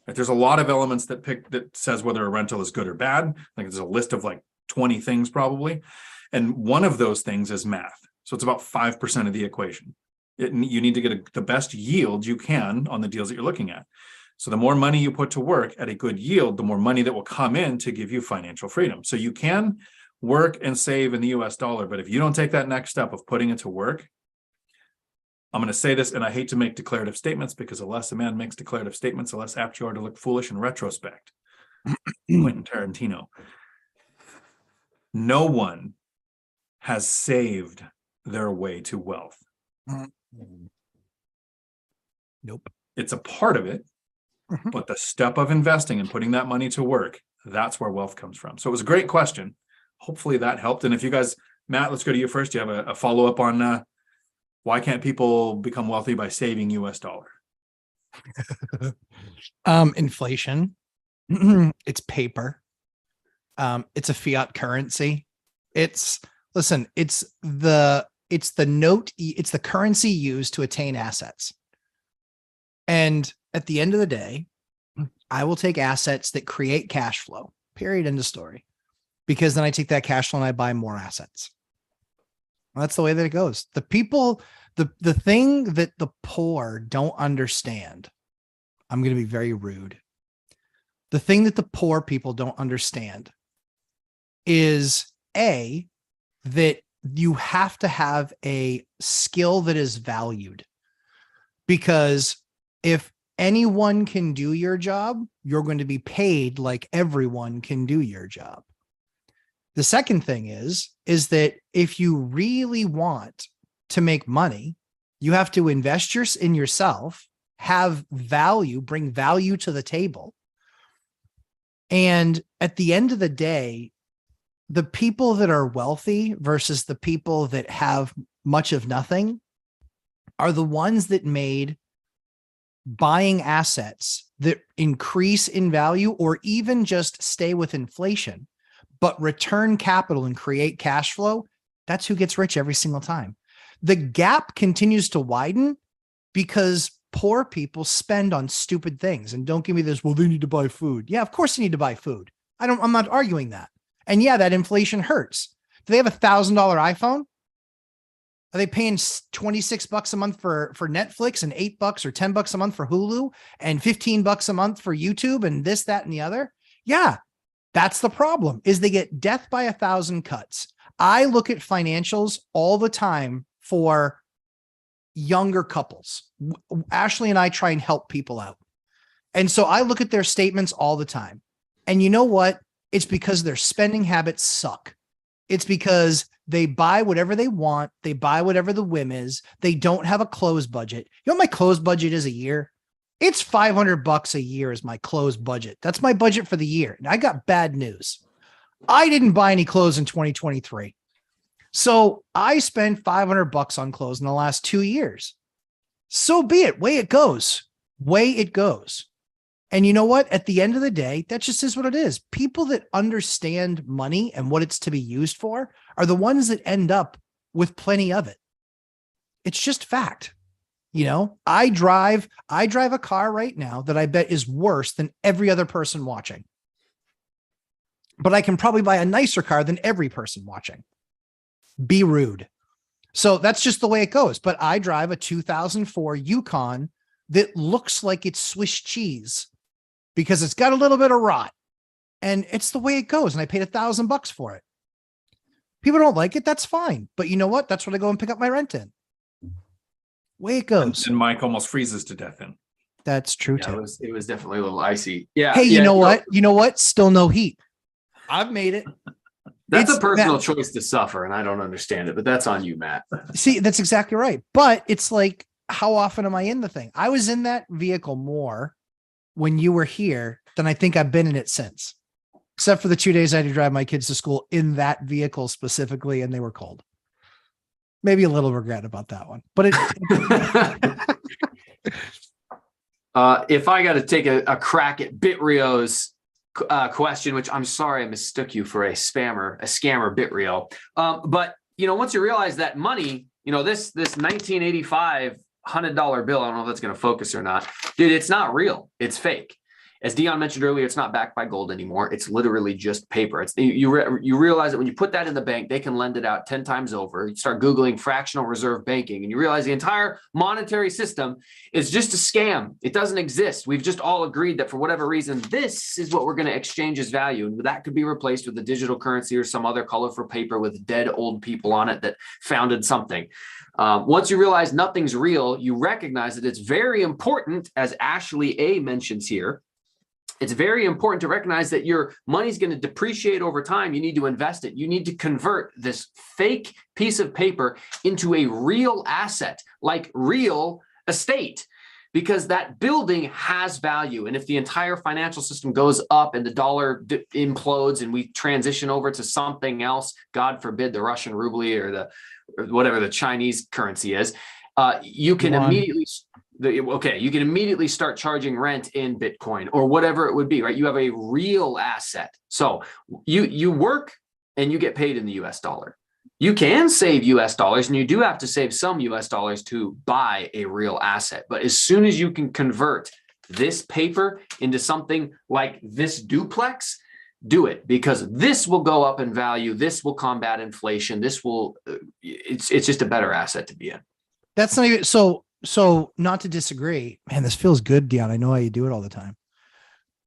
There's a lot of elements that says whether a rental is good or bad. Like, there's a list of 20 things probably. And one of those things is math. So it's about 5% of the equation. You need to get the best yield you can on the deals that you're looking at. So the more money you put to work at a good yield, the more money that will come in to give you financial freedom. So you can work and save in the US dollar, but if you don't take that next step of putting it to work, I'm going to say this, and I hate to make declarative statements, because the less a man makes declarative statements, the less apt you are to look foolish in retrospect. Quentin Tarantino. No one has saved their way to wealth. Nope. It's a part of it, but the step of investing and putting that money to work, that's where wealth comes from. So it was a great question. Hopefully that helped. And if you guys, Matt, let's go to you first. Do you have a follow-up on why can't people become wealthy by saving US dollar? Inflation. It's paper. It's a fiat currency. It's the note. It's the currency used to attain assets. And at the end of the day, I will take assets that create cash flow, period, end of story. Because then I take that cash flow and I buy more assets. Well, that's the way that it goes. The people, the thing that the poor don't understand, I'm going to be very rude. The thing that the poor people don't understand is that you have to have a skill that is valued, because if anyone can do your job, you're going to be paid like everyone can do your job. The second thing is that if you really want to make money, you have to invest in yourself, have value, bring value to the table. And at the end of the day, the people that are wealthy versus the people that have much of nothing are the ones that made buying assets that increase in value or even just stay with inflation, but return capital and create cash flow. That's who gets rich every single time. The gap continues to widen because poor people spend on stupid things. And don't give me this, well, they need to buy food. Yeah, of course they need to buy food. I'm not arguing that. And yeah, that inflation hurts. Do they have $1,000 iPhone? Are they paying $26 a month for Netflix and $8 or $10 a month for Hulu and $15 a month for YouTube and this, that, and the other? Yeah, that's the problem, is they get death by 1,000 cuts. I look at financials all the time for younger couples. Ashley and I try and help people out. And so I look at their statements all the time. And you know what? It's because their spending habits suck. It's because they buy whatever they want. They buy whatever the whim is. They don't have a close budget. You know what my close budget is a year? It's $500 a year is my close budget. That's my budget for the year. And I got bad news. I didn't buy any clothes in 2023. So I spent $500 on clothes in the last 2 years. So be it. Way it goes. Way it goes. And you know what? At the end of the day, that just is what it is. People that understand money and what it's to be used for are the ones that end up with plenty of it. It's just fact. You know, I drive a car right now that I bet is worse than every other person watching. But I can probably buy a nicer car than every person watching. Be rude. So that's just the way it goes. But I drive a 2004 Yukon that looks like it's Swiss cheese because it's got a little bit of rot, and it's the way it goes. And I paid $1,000 for it. People don't like it. That's fine. But you know what? That's what I go and pick up my rent in. Way it goes. And Mike almost freezes to death in. That's true Yeah, too. it was definitely a little icy. Yeah. Hey, yeah, you know what? You know what? Still no heat. I've made it. That's It's a personal Matt. choice to suffer, and I don't understand it, but that's on you, Matt. See, that's exactly right. But it's like, how often am I in the thing? I was in that vehicle more when you were here than I think I've been in it since, except for the 2 days I had to drive my kids to school in that vehicle specifically, and they were cold. Maybe a little regret about that one, but If I got to take a crack at BitRio's question, which I'm sorry I mistook you for a scammer, BitRio. But you know, once you realize that money, you know, this 1985 $100 bill, I don't know if that's going to focus or not, dude, it's not real. It's fake. As Dion mentioned earlier, it's not backed by gold anymore. It's literally just paper. It's you realize that when you put that in the bank, they can lend it out 10 times over. You start Googling fractional reserve banking, and you realize the entire monetary system is just a scam. It doesn't exist. We've just all agreed that for whatever reason, this is what we're going to exchange as value. And that could be replaced with a digital currency or some other colorful paper with dead old people on it that founded something. Once you realize nothing's real, you recognize that it's very important, as Ashley A mentions here, it's very important to recognize that your money's going to depreciate over time. You need to invest it. You need to convert this fake piece of paper into a real asset, like real estate, because that building has value. And if the entire financial system goes up and the dollar implodes and we transition over to something else, God forbid the Russian ruble or whatever the Chinese currency is, you can immediately start charging rent in Bitcoin or whatever it would be, right? You have a real asset. So you work and you get paid in the US dollar. You can save US dollars, and you do have to save some US dollars to buy a real asset. But as soon as you can convert this paper into something like this duplex, do it, because this will go up in value. This will combat inflation. It's just a better asset to be in. That's not even so not to disagree, man, this feels good, Dion. I know how you do it all the time.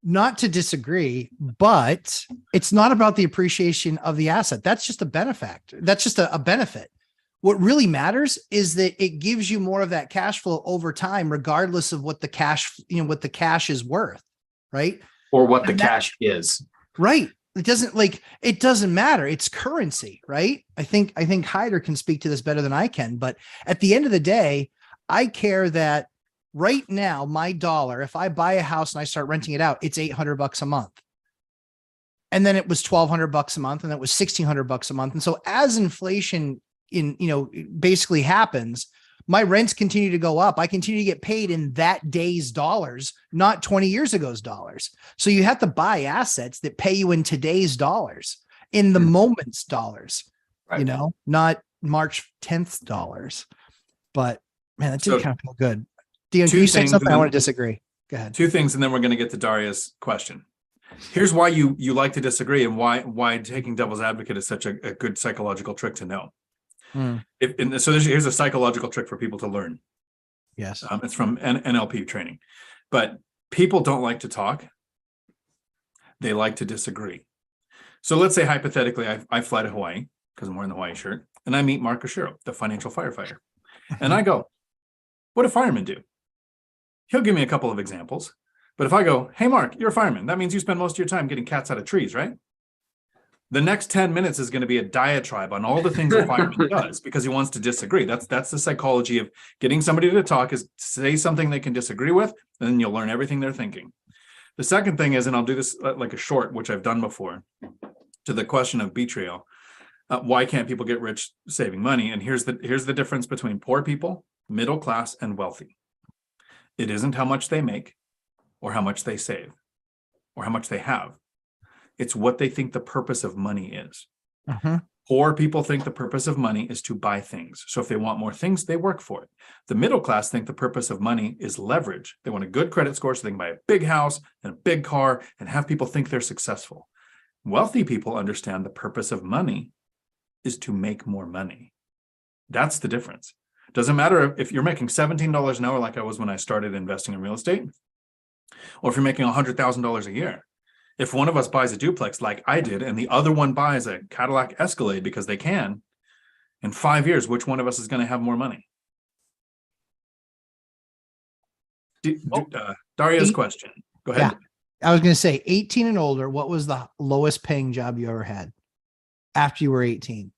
not to disagree, but it's not about the appreciation of the asset. That's just a benefit. That's just a benefit. What really matters is that it gives you more of that cash flow over time, regardless of what the cash, what the cash is worth, right? Or what the cash is. Right. It doesn't matter. It's currency, right? I think Hyder can speak to this better than I can, but at the end of the day, I care that right now, my dollar, if I buy a house and I start renting it out, it's $800 a month. And then it was $1,200 a month, and it was $1,600 a month. And so as inflation basically happens, my rents continue to go up. I continue to get paid in that day's dollars, not 20 years ago's dollars. So you have to buy assets that pay you in today's dollars, in the moment's dollars, right. Not March 10th dollars. But man, that did kind of feel good. Dion, you said something. I want to disagree. Go ahead. Two things, and then we're going to get to Daria's question. Here's why you like to disagree, and why taking devil's advocate is such a good psychological trick to know. Here's a psychological trick for people to learn. Yes. It's from NLP training, but people don't like to talk. They like to disagree. So let's say hypothetically, I fly to Hawaii because I'm wearing the Hawaii shirt, and I meet Mark Oshiro, the financial firefighter. And I go, what do firemen do? He'll give me a couple of examples. But if I go, hey, Mark, you're a fireman. That means you spend most of your time getting cats out of trees, right? The next 10 minutes is going to be a diatribe on all the things a fireman does because he wants to disagree. That's the psychology of getting somebody to talk, is say something they can disagree with, and then you'll learn everything they're thinking. The second thing is, and I'll do this like a short, which I've done before, to the question of betrayal. Why can't people get rich saving money? And here's the difference between poor people, middle class, and wealthy. It isn't how much they make or how much they save or how much they have. It's what they think the purpose of money is. Poor people think the purpose of money is to buy things. So if they want more things, they work for it. The middle class think the purpose of money is leverage. They want a good credit score so they can buy a big house and a big car and have people think they're successful. Wealthy people understand the purpose of money is to make more money. That's the difference. Doesn't matter if you're making $17 an hour like I was when I started investing in real estate, or if you're making $100,000 a year. If one of us buys a duplex like I did, and the other one buys a Cadillac Escalade because they can, in 5 years, which one of us is going to have more money? Daria's question. Go ahead. Yeah. I was going to say 18 and older. What was the lowest paying job you ever had after you were 18?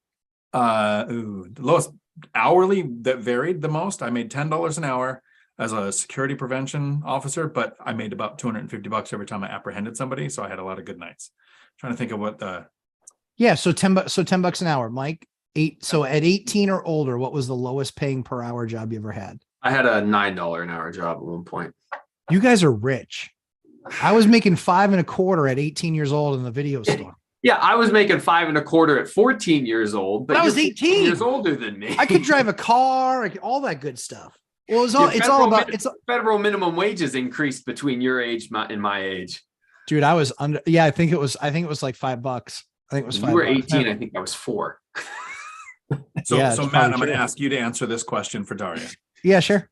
The lowest hourly that varied the most. I made $10 an hour as a security prevention officer, but I made about $250 every time I apprehended somebody. So I had a lot of good nights. Trying to think of what the. Yeah. So $10 an hour, Mike. So at 18 or older, what was the lowest paying per hour job you ever had? I had a $9 an hour job at one point. You guys are rich. I was making $5.25 at 18 years old in the video store. Yeah, I was making $5.25 at 14 years old, but I was 18 years older than me. I could drive a car, all that good stuff. Well, federal minimum wages increased between your age and my age. Dude, I was under. Yeah, I think it was like $5. I think it was $5. You were 18. I think I was 4. So Matt, I'm going to ask you to answer this question for Daria. Yeah, sure.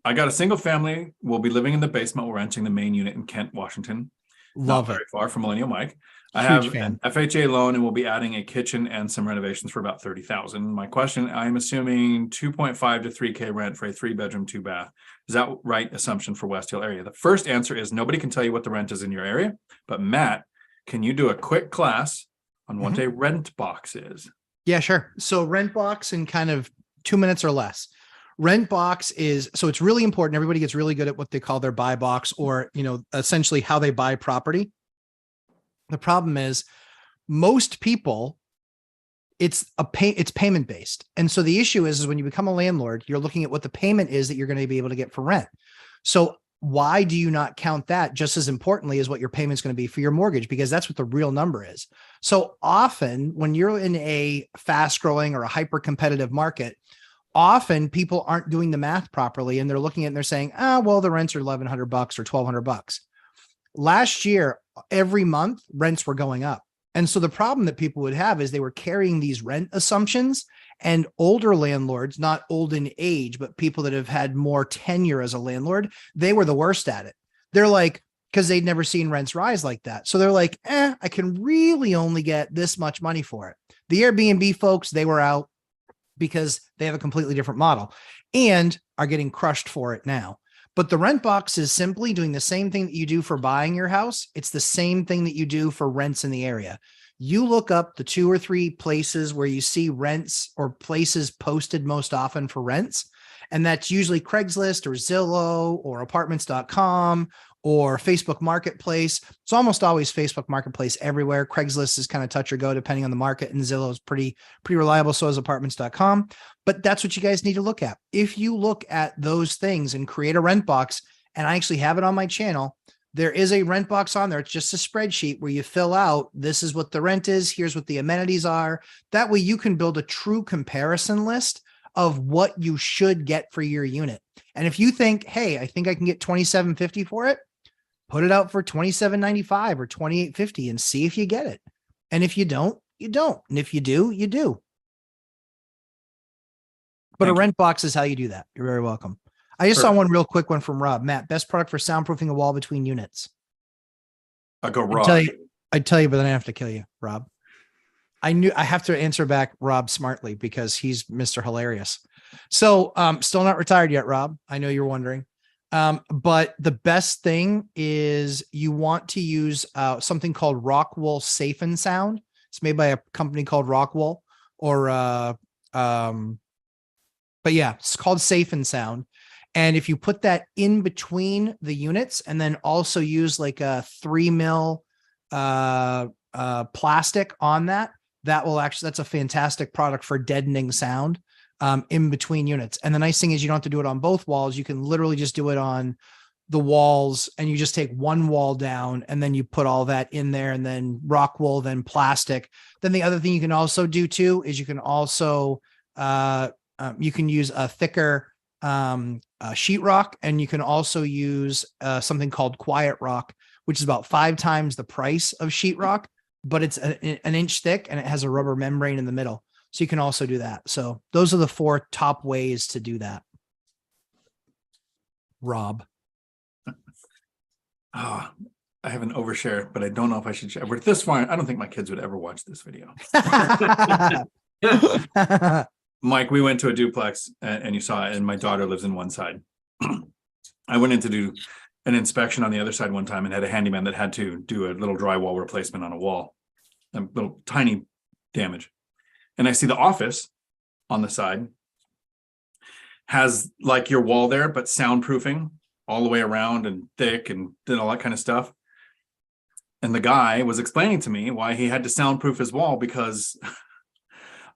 I got a single family. We'll be living in the basement. We're renting the main unit in Kent, Washington. Love it. Very far from Millennial Mike. I have an FHA loan, and we'll be adding a kitchen and some renovations for about $30,000. My question: I'm assuming 2.5 to 3K rent for a 3-bedroom, 2-bath. Is that right assumption for West Hill area? The first answer is nobody can tell you what the rent is in your area. But Matt, can you do a quick class on what a rent box is? Yeah, sure. So rent box in kind of 2 minutes or less. Rent box is, so it's really important. Everybody gets really good at what they call their buy box, or, essentially how they buy property. The problem is most people, it's payment based. And so the issue is when you become a landlord, you're looking at what the payment is that you're going to be able to get for rent. So why do you not count that just as importantly as what your payment's going to be for your mortgage? Because that's what the real number is. So often when you're in a fast growing or a hyper competitive market, often people aren't doing the math properly, and they're looking at it and they're saying, well, the rents are $1,100 or $1,200. Last year, every month rents were going up. And so the problem that people would have is they were carrying these rent assumptions, and older landlords, not old in age, but people that have had more tenure as a landlord, they were the worst at it. They're like, because they'd never seen rents rise like that. So they're like, I can really only get this much money for it. The Airbnb folks, they were out because they have a completely different model and are getting crushed for it now. But the rent box is simply doing the same thing that you do for buying your house. It's the same thing that you do for rents in the area. You look up the 2 or 3 places where you see rents or places posted most often for rents. And that's usually Craigslist or Zillow or apartments.com or Facebook Marketplace. It's almost always Facebook Marketplace everywhere. Craigslist is kind of touch or go depending on the market, and Zillow is pretty reliable. So is apartments.com. But that's what you guys need to look at. If you look at those things and create a rent box, and I actually have it on my channel, there is a rent box on there. It's just a spreadsheet where you fill out, this is what the rent is. Here's what the amenities are. That way you can build a true comparison list of what you should get for your unit. And if you think, hey, I think I can get $2,750 for it, put it out for $2,795 or $2,850 and see if you get it. And if you don't, you don't. And if you do, you do. But a rent box is how you do that. You're very welcome. I just saw one real quick one from Rob. Matt, best product for soundproofing a wall between units. I'll go Rob. I'd tell you, but then I have to kill you, Rob. I have to answer back Rob smartly because he's Mr. Hilarious. So still not retired yet, Rob. I know you're wondering. But the best thing is you want to use something called Rockwool Safe and Sound. It's made by a company called Rockwool but yeah, it's called Safe and Sound. And if you put that in between the units and then also use like a 3 mil plastic on that, that's a fantastic product for deadening sound in between units. And the nice thing is you don't have to do it on both walls. You can literally just do it on the walls, and you just take one wall down and then you put all that in there, and then rock wool, then plastic. Then the other thing you can also do too is you can also you can use a thicker sheetrock, and you can also use something called Quiet Rock, which is about 5 times the price of sheetrock, but it's an inch thick and it has a rubber membrane in the middle. So you can also do that. So those are the 4 top ways to do that. Rob. I have an overshare, but I don't know if I should share. We're this far. I don't think my kids would ever watch this video. Mike, we went to a duplex and you saw it, and my daughter lives in one side. I went in to do an inspection on the other side one time and had a handyman that had to do a little drywall replacement on a wall, a little tiny damage. And I see the office on the side has like your wall there, but soundproofing all the way around and thick and did all that kind of stuff. And the guy was explaining to me why he had to soundproof his wall because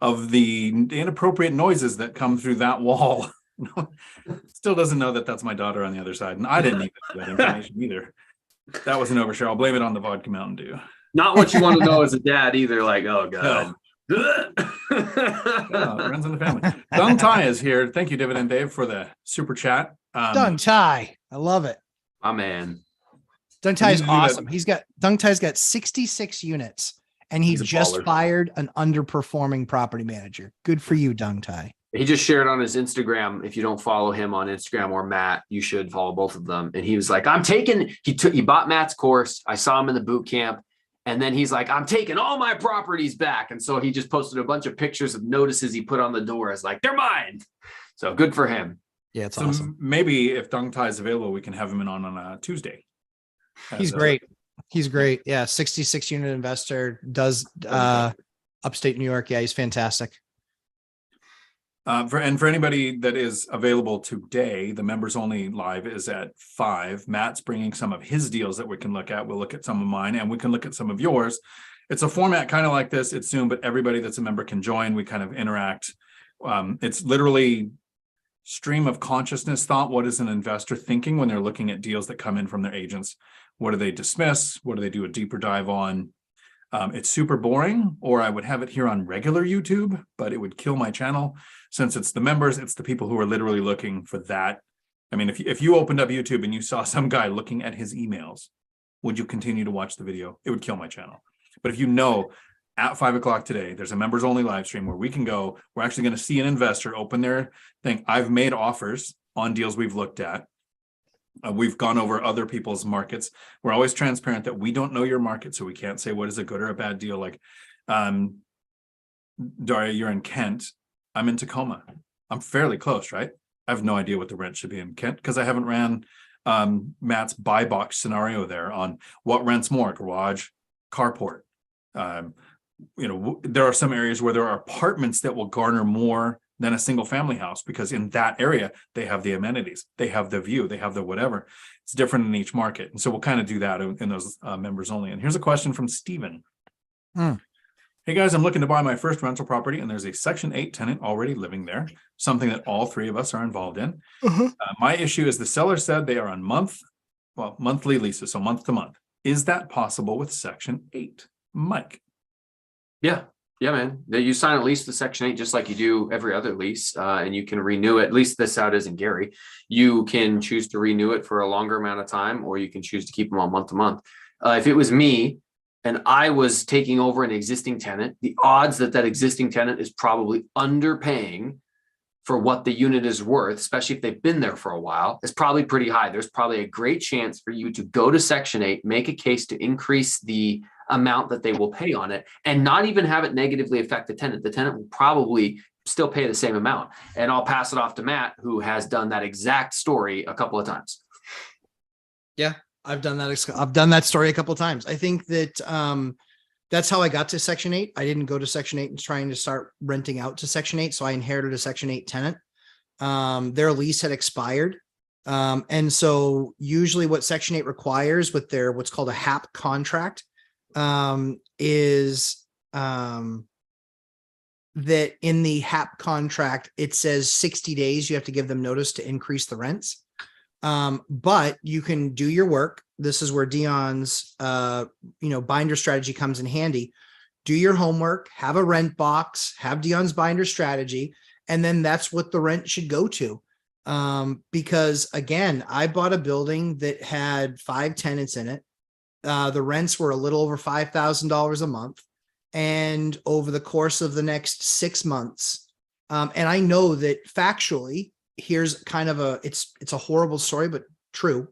of the inappropriate noises that come through that wall. Still doesn't know that that's my daughter on the other side. And I didn't need that information either. That was an overshare. I'll blame it on the vodka Mountain Dew. Not what you want to know as a dad either. Like, oh God. Friends in the family. Dung Tai is here. Thank you, Dividend Dave, for the super chat. Dung Tai. I love it. My man. Dung Tai is awesome. Dung Tai's got 66 units. And he just fired an underperforming property manager. Good for you, Dung Tai. He just shared on his Instagram. If you don't follow him on Instagram or Matt, you should follow both of them. And he was like, he bought Matt's course. I saw him in the boot camp. And then he's like, I'm taking all my properties back. And so he just posted a bunch of pictures of notices he put on the door as like, they're mine. So good for him. Yeah, it's awesome. Maybe if Dung Tai is available, we can have him in on a Tuesday. He's great. He's great. Yeah. 66 unit investor, does upstate New York. Yeah. He's fantastic. For anybody that is available today, the members only live is at 5. Matt's bringing some of his deals that we can look at. We'll look at some of mine and we can look at some of yours. It's a format kind of like this. It's Zoom, but everybody that's a member can join. We kind of interact. It's literally stream of consciousness thought. What is an investor thinking when they're looking at deals that come in from their agents? What do they dismiss? What do they do a deeper dive on? It's super boring, or I would have it here on regular YouTube, but it would kill my channel. Since it's the members, it's the people who are literally looking for that. I mean, if you opened up YouTube and you saw some guy looking at his emails, would you continue to watch the video? It would kill my channel. But if you know at 5 o'clock today, there's a members only live stream where we can go, we're actually going to see an investor open their thing. I've made offers on deals we've looked at. We've gone over other people's markets. We're always transparent that we don't know your market, so we can't say what is a good or a bad deal. Like, Daria, you're in Kent. I'm in Tacoma. I'm fairly close, right? I have no idea what the rent should be in Kent because I haven't ran Matt's buy box scenario there on what rents more, garage, carport. There are some areas where there are apartments that will garner more than a single family house because in that area, they have the amenities, they have the view, they have the whatever. It's different in each market. And so we'll kind of do that in those members only. And here's a question from Stephan. Hey guys, I'm looking to buy my first rental property and there's a Section 8 tenant already living there, something that all three of us are involved in. My issue is the seller said they are on monthly leases, so month to month. Is that possible with Section 8? Mike? Yeah, man. You sign a lease to Section 8 just like you do every other lease, and you can renew it. At least this out isn't Gary. You can choose to renew it for a longer amount of time, or you can choose to keep them on month to month. If it was me, and I was taking over an existing tenant, the odds that existing tenant is probably underpaying for what the unit is worth, especially if they've been there for a while, is probably pretty high. There's probably a great chance for you to go to Section 8, make a case to increase the amount that they will pay on it, and not even have it negatively affect the tenant. The tenant will probably still pay the same amount. And I'll pass it off to Matt, who has done that exact story a couple of times. Yeah. I've done that. I've done that story a couple of times. I think that that's how I got to Section 8. I didn't go to Section 8 and trying to start renting out to Section 8. So I inherited a Section 8 tenant. Their lease had expired. And so usually what Section 8 requires with their what's called a HAP contract is that in the HAP contract, it says 60 days you have to give them notice to increase the rents. But you can do your work. This is where Dion's, binder strategy comes in handy. Do your homework, have a rent box, have Dion's binder strategy, and then that's what the rent should go to. Because again, I bought a building that had 5 tenants in it. The rents were a little over $5,000 a month. And over the course of the next 6 months, and I know that factually, here's kind of it's a horrible story, but true.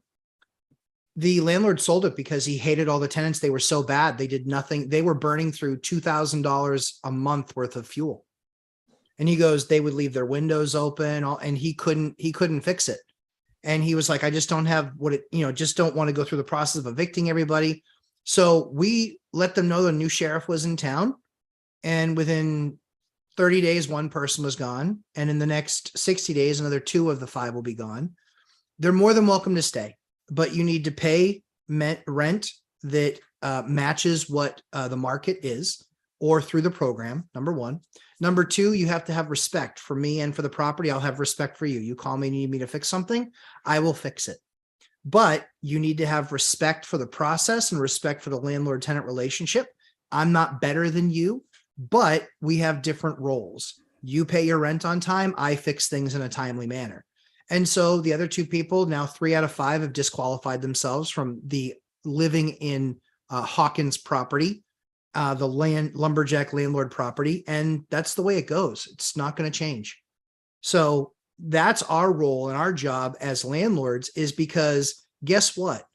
The landlord sold it because he hated all the tenants. They were so bad. They did nothing. They were burning through $2,000 a month worth of fuel. And he goes, they would leave their windows open and he couldn't fix it. And he was like, I just don't have just don't want to go through the process of evicting everybody. So we let them know the new sheriff was in town. And within 30 days, one person was gone. And in the next 60 days, another 2 of the 5 will be gone. They're more than welcome to stay, but you need to pay rent that matches what the market is or through the program, number 1. Number 2, you have to have respect for me and for the property. I'll have respect for you. You call me and you need me to fix something, I will fix it. But you need to have respect for the process and respect for the landlord-tenant relationship. I'm not better than you, but we have different roles. You pay your rent on time. I fix things in a timely manner. And so the other 2 people, now 3 out of 5 have disqualified themselves from the living in Hawkins property, the lumberjack landlord property. And that's the way it goes. It's not going to change. So that's our role and our job as landlords is because guess what?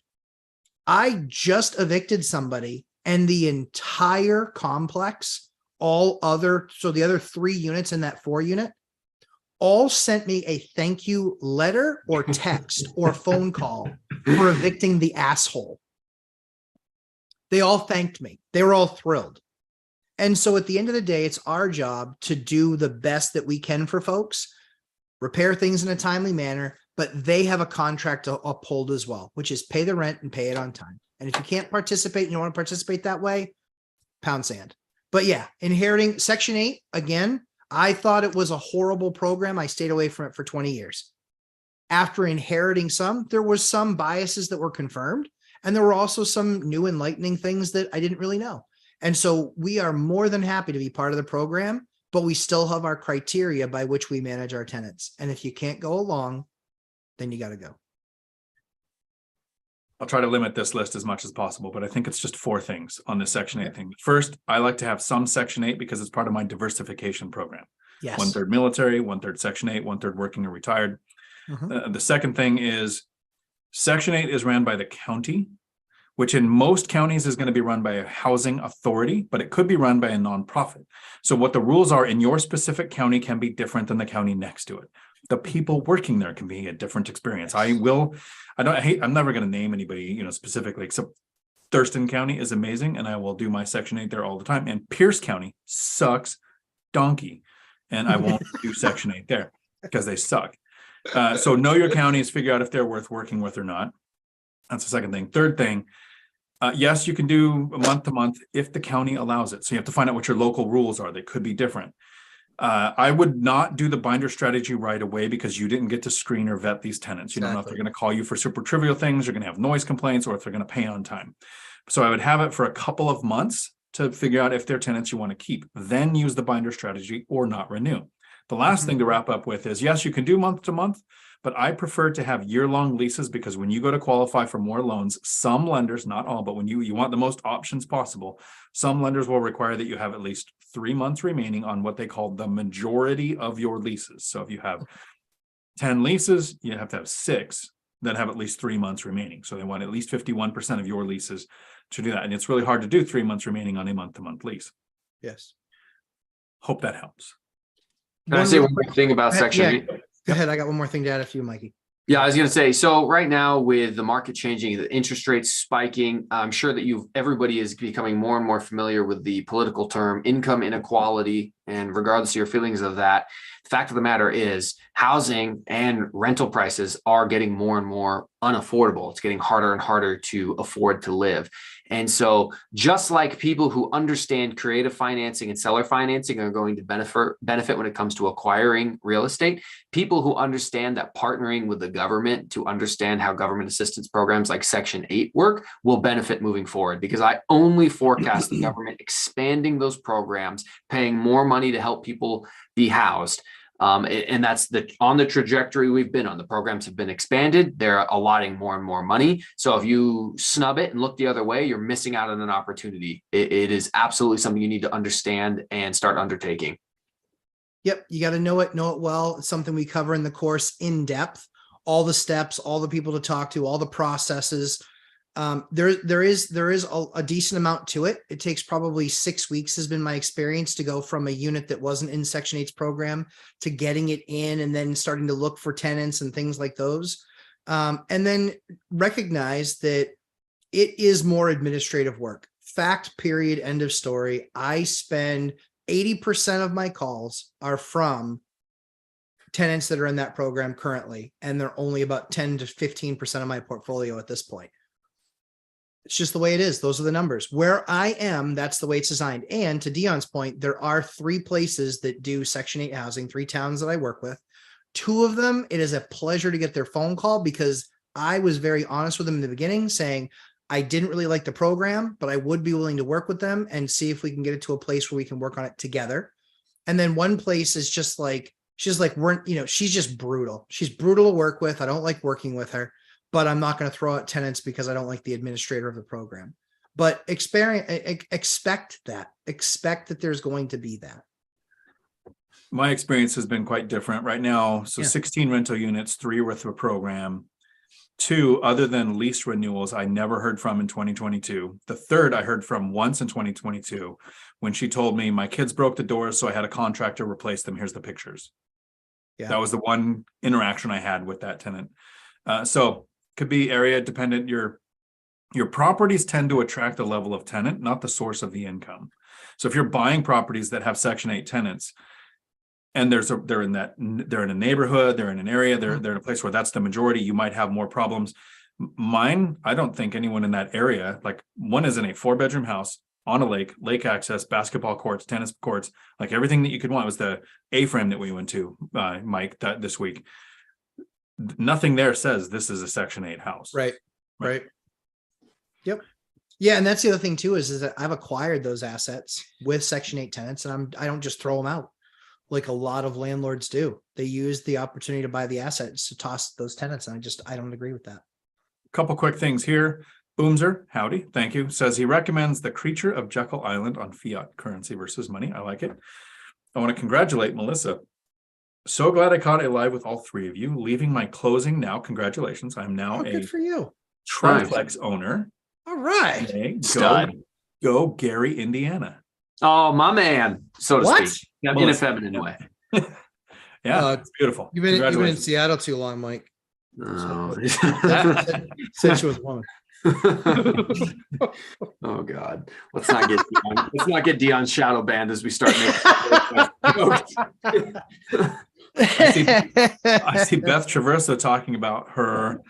I just evicted somebody and the entire complex, so the other 3 units in that 4 unit, all sent me a thank you letter or text or phone call for evicting the asshole. They all thanked me. They were all thrilled. And so at the end of the day, it's our job to do the best that we can for folks, repair things in a timely manner, but they have a contract to uphold as well, which is pay the rent and pay it on time. And if you can't participate and you want to participate that way, pound sand. But yeah, inheriting Section 8, again, I thought it was a horrible program. I stayed away from it for 20 years. After inheriting some, there was some biases that were confirmed, and there were also some new enlightening things that I didn't really know. And so we are more than happy to be part of the program, but we still have our criteria by which we manage our tenants. And if you can't go along, then you got to go. I'll try to limit this list as much as possible, but I think it's just 4 things on this Section 8 thing. First, I like to have some Section 8 because it's part of my diversification program. Yes. 1/3 military, 1/3 Section 8, 1/3 working or retired. The second thing is Section 8 is ran by the county, which in most counties is going to be run by a housing authority, but it could be run by a nonprofit. So what the rules are in your specific county can be different than the county next to it. The people working there can be a different experience. I'm never going to name anybody, specifically, except Thurston County is amazing, and I will do my Section 8 there all the time. And Pierce County sucks donkey, and I won't do Section 8 there because they suck. So know your counties, figure out if they're worth working with or not. That's the second thing. Third thing, yes, you can do a month to month if the county allows it. So you have to find out what your local rules are. They could be different. I would not do the binder strategy right away because you didn't get to screen or vet these tenants. You don't know if they're going to call you for super trivial things, you're going to have noise complaints, or if they're going to pay on time. So I would have it for a couple of months to figure out if they're tenants you want to keep. Then use the binder strategy or not renew. The last thing to wrap up with is, yes, you can do month to month, but I prefer to have year-long leases because when you go to qualify for more loans, some lenders, not all, but when you want the most options possible, some lenders will require that you have at least 3 months remaining on what they call the majority of your leases. So if you have 10 leases, you have to have 6 that have at least 3 months remaining. So they want at least 51% of your leases to do that. And it's really hard to do 3 months remaining on a month-to-month lease. Yes. Hope that helps. Can I say one more thing about Section 8? Go ahead. I got one more thing to add to you, Mikey. Yeah, I was going to say, so right now with the market changing, the interest rates spiking, I'm sure that everybody is becoming more and more familiar with the political term income inequality. And regardless of your feelings of that, the fact of the matter is housing and rental prices are getting more and more unaffordable. It's getting harder and harder to afford to live. And so just like people who understand creative financing and seller financing are going to benefit when it comes to acquiring real estate, people who understand that partnering with the government to understand how government assistance programs like Section 8 work will benefit moving forward, because I only forecast the government expanding those programs, paying more money to help people be housed. And that's on the trajectory we've been on. The programs have been expanded. They're allotting more and more money. So if you snub it and look the other way, you're missing out on an opportunity. It is absolutely something you need to understand and start undertaking. Yep. You got to know it well. It's something we cover in the course in depth, all the steps, all the people to talk to, all the processes. There is a decent amount to it. It takes probably 6 weeks has been my experience to go from a unit that wasn't in Section 8's program to getting it in and then starting to look for tenants and things like those. And then recognize that it is more administrative work. Fact, period, end of story. I spend 80% of my calls are from tenants that are in that program currently, and they're only about 10 to 15% of my portfolio at this point. It's just the way it is. Those are the numbers. Where I am, that's the way it's designed. And to Dion's point, there are 3 places that do Section 8 housing, 3 towns that I work with. 2 of them, it is a pleasure to get their phone call because I was very honest with them in the beginning saying, I didn't really like the program, but I would be willing to work with them and see if we can get it to a place where we can work on it together. And then one place is just like, she's just brutal. She's brutal to work with. I don't like working with her. But I'm not going to throw out tenants because I don't like the administrator of the program. But expect that there's going to be that. My experience has been quite different right now. So 16 rental units, 3 with the program, 2 other than lease renewals I never heard from in 2022. The third I heard from once in 2022 when she told me my kids broke the doors, so I had a contractor replace them. Here's the pictures. Yeah. That was the one interaction I had with that tenant. So could be area dependent. Your properties tend to attract a level of tenant, not the source of the income. So if you're buying properties that have Section 8 tenants, and they're in a neighborhood, they're in an area, they're in a place where that's the majority, you might have more problems. Mine, I don't think anyone in that area, like one is in a 4-bedroom house on a lake access, basketball courts, tennis courts, like everything that you could want. It was the A-frame that we went to, Mike, this week. Nothing there says this is a Section 8 house. Right. Yep. Yeah. And that's the other thing too, is that I've acquired those assets with Section 8 tenants, and I don't just throw them out like a lot of landlords do. They use the opportunity to buy the assets to toss those tenants. And I don't agree with that. Couple quick things here. Boomser, howdy, thank you, says he recommends The Creature of Jekyll Island on fiat currency versus money. I like it. I want to congratulate Melissa. So glad I caught it live with all three of you. Leaving my closing now. Congratulations. I'm now a Good for you. triplex owner. All right. Okay, Stud. go Gary, Indiana. Oh, my man, so to What? speak, in a feminine way. Yeah, it's beautiful. You've been in Congratulations. Seattle too long, Mike. Oh. Since she was a woman. Oh God, let's not get Dion shadow banned as we start making. I see Beth Traverso talking about her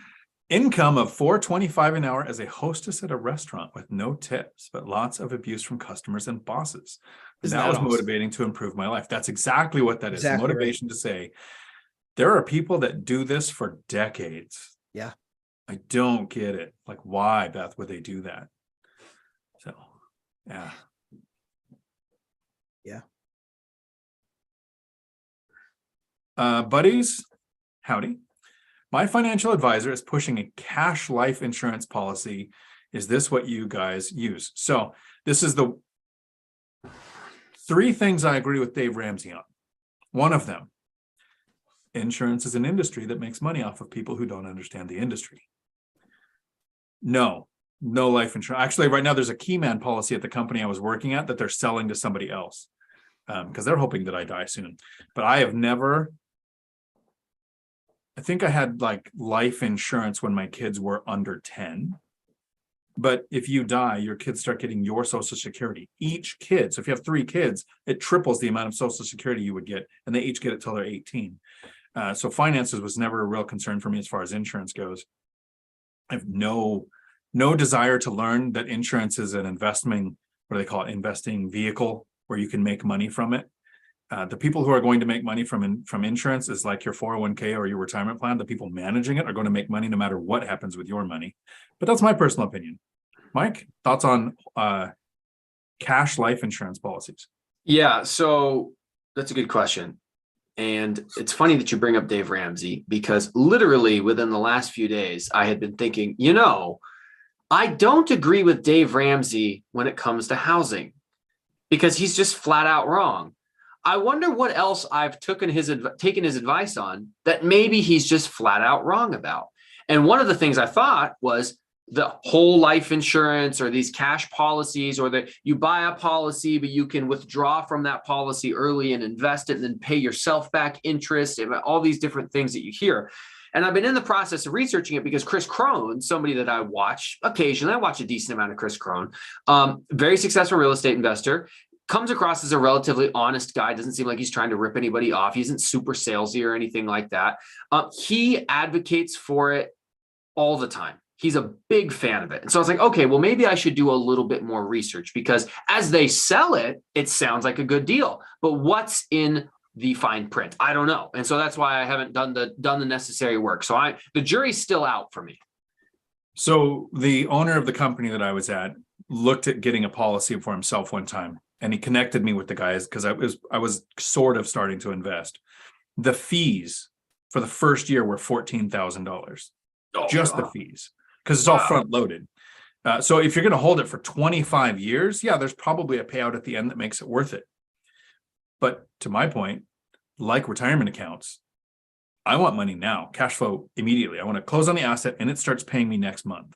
income of $4.25 an hour as a hostess at a restaurant with no tips, but lots of abuse from customers and bosses. Isn't That that was awesome? motivating to improve my life. That's exactly what that is. Exactly right. Motivation to say, there are people that do this for decades. Yeah. I don't get it. Like, why, Beth, would they do that? So, yeah. Buddies, howdy. My financial advisor is pushing a cash life insurance policy. Is this what you guys use? So this is the three things I agree with Dave Ramsey on. One of them, insurance is an industry that makes money off of people who don't understand the industry. No life insurance. Actually, right now there's a key man policy at the company I was working at that they're selling to somebody else because they're hoping that I die soon. But I have never. I think I had like life insurance when my kids were under 10. But if you die, your kids start getting your Social Security. Each kid, so if you have 3 kids, it triples the amount of Social Security you would get, and they each get it till they're 18. So finances was never a real concern for me as far as insurance goes. I have no desire to learn that insurance is an investing, what do they call it, investing vehicle where you can make money from it. The people who are going to make money from insurance is like your 401k or your retirement plan. The people managing it are going to make money no matter what happens with your money. But that's my personal opinion. Mike, thoughts on cash life insurance policies? Yeah, so that's a good question. And it's funny that you bring up Dave Ramsey because literally within the last few days, I had been thinking, I don't agree with Dave Ramsey when it comes to housing because he's just flat out wrong. I wonder what else I've taken his advice on that maybe he's just flat out wrong about. And one of the things I thought was the whole life insurance or these cash policies, or that you buy a policy, but you can withdraw from that policy early and invest it and then pay yourself back interest, and all these different things that you hear. And I've been in the process of researching it because Kris Krohn, somebody that I watch occasionally, I watch a decent amount of Kris Krohn, very successful real estate investor, comes across as a relatively honest guy. Doesn't seem like he's trying to rip anybody off. He isn't super salesy or anything like that. He advocates for it all the time. He's a big fan of it. And so I was like, okay, well, maybe I should do a little bit more research because as they sell it, it sounds like a good deal. But what's in the fine print? I don't know. And so that's why I haven't done the necessary work. So the jury's still out for me. So the owner of the company that I was at looked at getting a policy for himself one time. And he connected me with the guys because I was sort of starting to invest. The fees for the first year were $14,000, just the fees, because it's all front loaded. So if you're going to hold it for 25 years, yeah, there's probably a payout at the end that makes it worth it. But to my point, like retirement accounts, I want money now, cash flow immediately. I want to close on the asset and it starts paying me next month.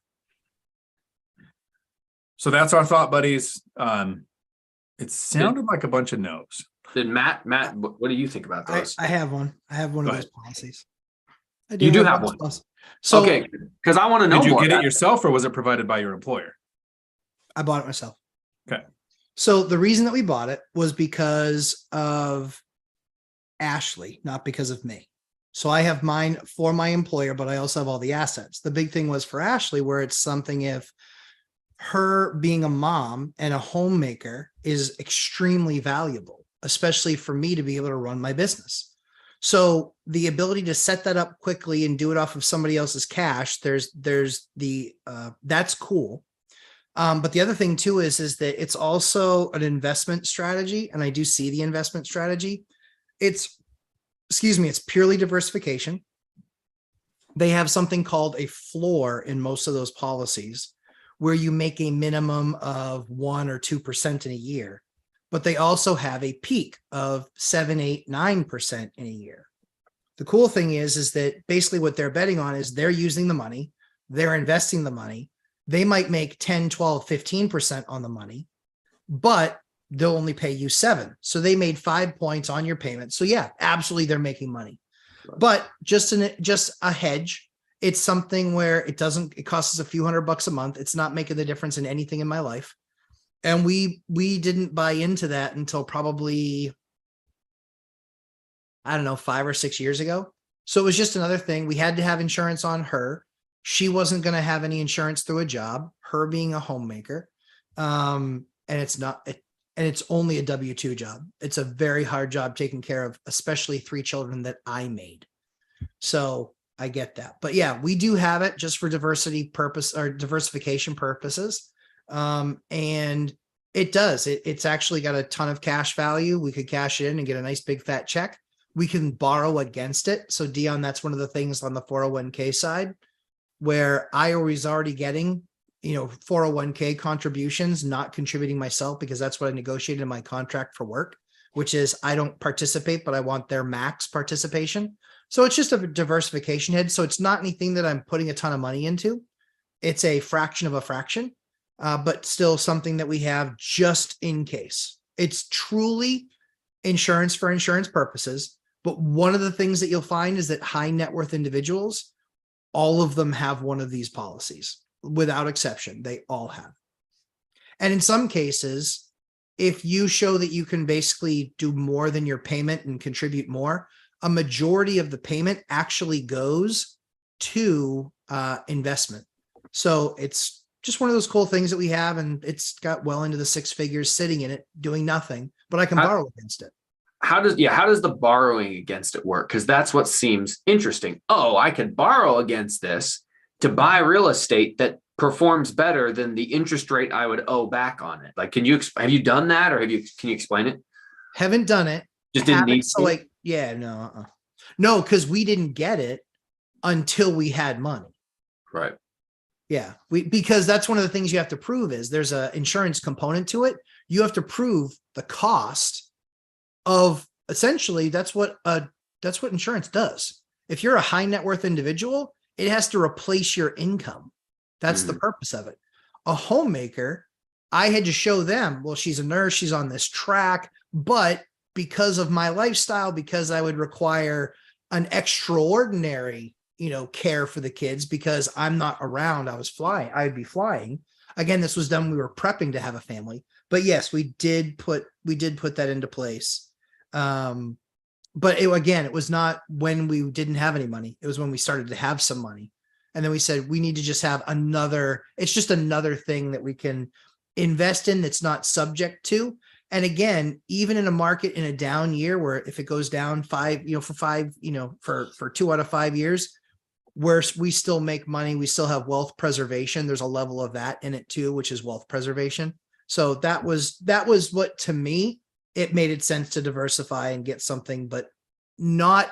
So that's our thought, buddies. It sounded like a bunch of no's. Then Matt, what do you think about those? I have one. I have one Go of those ahead. policies. You do have one. So okay, because I want to know Did you more get about it yourself or was it provided by your employer? I bought it myself. Okay. So the reason that we bought it was because of Ashley, not because of me. So I have mine for my employer, but I also have all the assets. The big thing was for Ashley, where it's something if her being a mom and a homemaker is extremely valuable, especially for me to be able to run my business. So the ability to set that up quickly and do it off of somebody else's cash, there's the that's cool. But the other thing too is that it's also an investment strategy, and I do see the investment strategy. It's purely diversification. They have something called a floor in most of those policies, where you make a minimum of 1 or 2% in a year. but they also have a peak of 7, 8, 9% in a year. The cool thing is that basically what they're betting on is they're using the money, they're investing the money. They might make 10, 12, 15% on the money, but they'll only pay you 7. So they made 5 points on your payment. So yeah, absolutely, they're making money. But just a hedge. It's something where it costs us a few $100 a month. It's not making the difference in anything in my life. And we didn't buy into that until probably, I don't know, 5 or 6 years ago. So it was just another thing. We had to have insurance on her. She wasn't going to have any insurance through a job, her being a homemaker. And it's only a W-2 job. It's a very hard job taking care of, especially 3 children that I made. So I get that. But yeah, we do have it just for diversification purposes. And it does. It's actually got a ton of cash value. We could cash in and get a nice big fat check. We can borrow against it. So Dion, that's one of the things on the 401k side where I was already getting, 401k contributions, not contributing myself, because that's what I negotiated in my contract for work, which is I don't participate, but I want their max participation. So it's just a diversification hedge. So it's not anything that I'm putting a ton of money into. It's a fraction of a fraction, but still something that we have just in case. It's truly insurance for insurance purposes. But one of the things that you'll find is that high net worth individuals, all of them have one of these policies without exception. They all have. And in some cases, if you show that you can basically do more than your payment and contribute more, a majority of the payment actually goes to investment. So it's just one of those cool things that we have, and it's got well into the 6 figures sitting in it, doing nothing, but I can borrow against it. How does the borrowing against it work? Because that's what seems interesting. Oh, I could borrow against this to buy real estate that performs better than the interest rate I would owe back on it. Like, have you done that, or can you explain it? Haven't done it. Just didn't need to. No, because we didn't get it until we had money. Right. Yeah, because that's one of the things you have to prove is there's an insurance component to it. You have to prove the cost of, essentially that's what insurance does. If you're a high net worth individual, it has to replace your income. That's the purpose of it. A homemaker, I had to show them, well, she's a nurse, she's on this track, but because of my lifestyle, because I would require an extraordinary, care for the kids because I'm not around, I'd be flying. Again, this was done when we were prepping to have a family. But yes, we did put that into place. But it was not when we didn't have any money. It was when we started to have some money. And then we said, we need to just have it's just another thing that we can invest in that's not subject to. And again, even in a market in a down year where if it goes down 5, for 2 out of 5 years, where we still make money, we still have wealth preservation. There's a level of that in it too, which is wealth preservation. So that was what, to me, it made it sense to diversify and get something, but not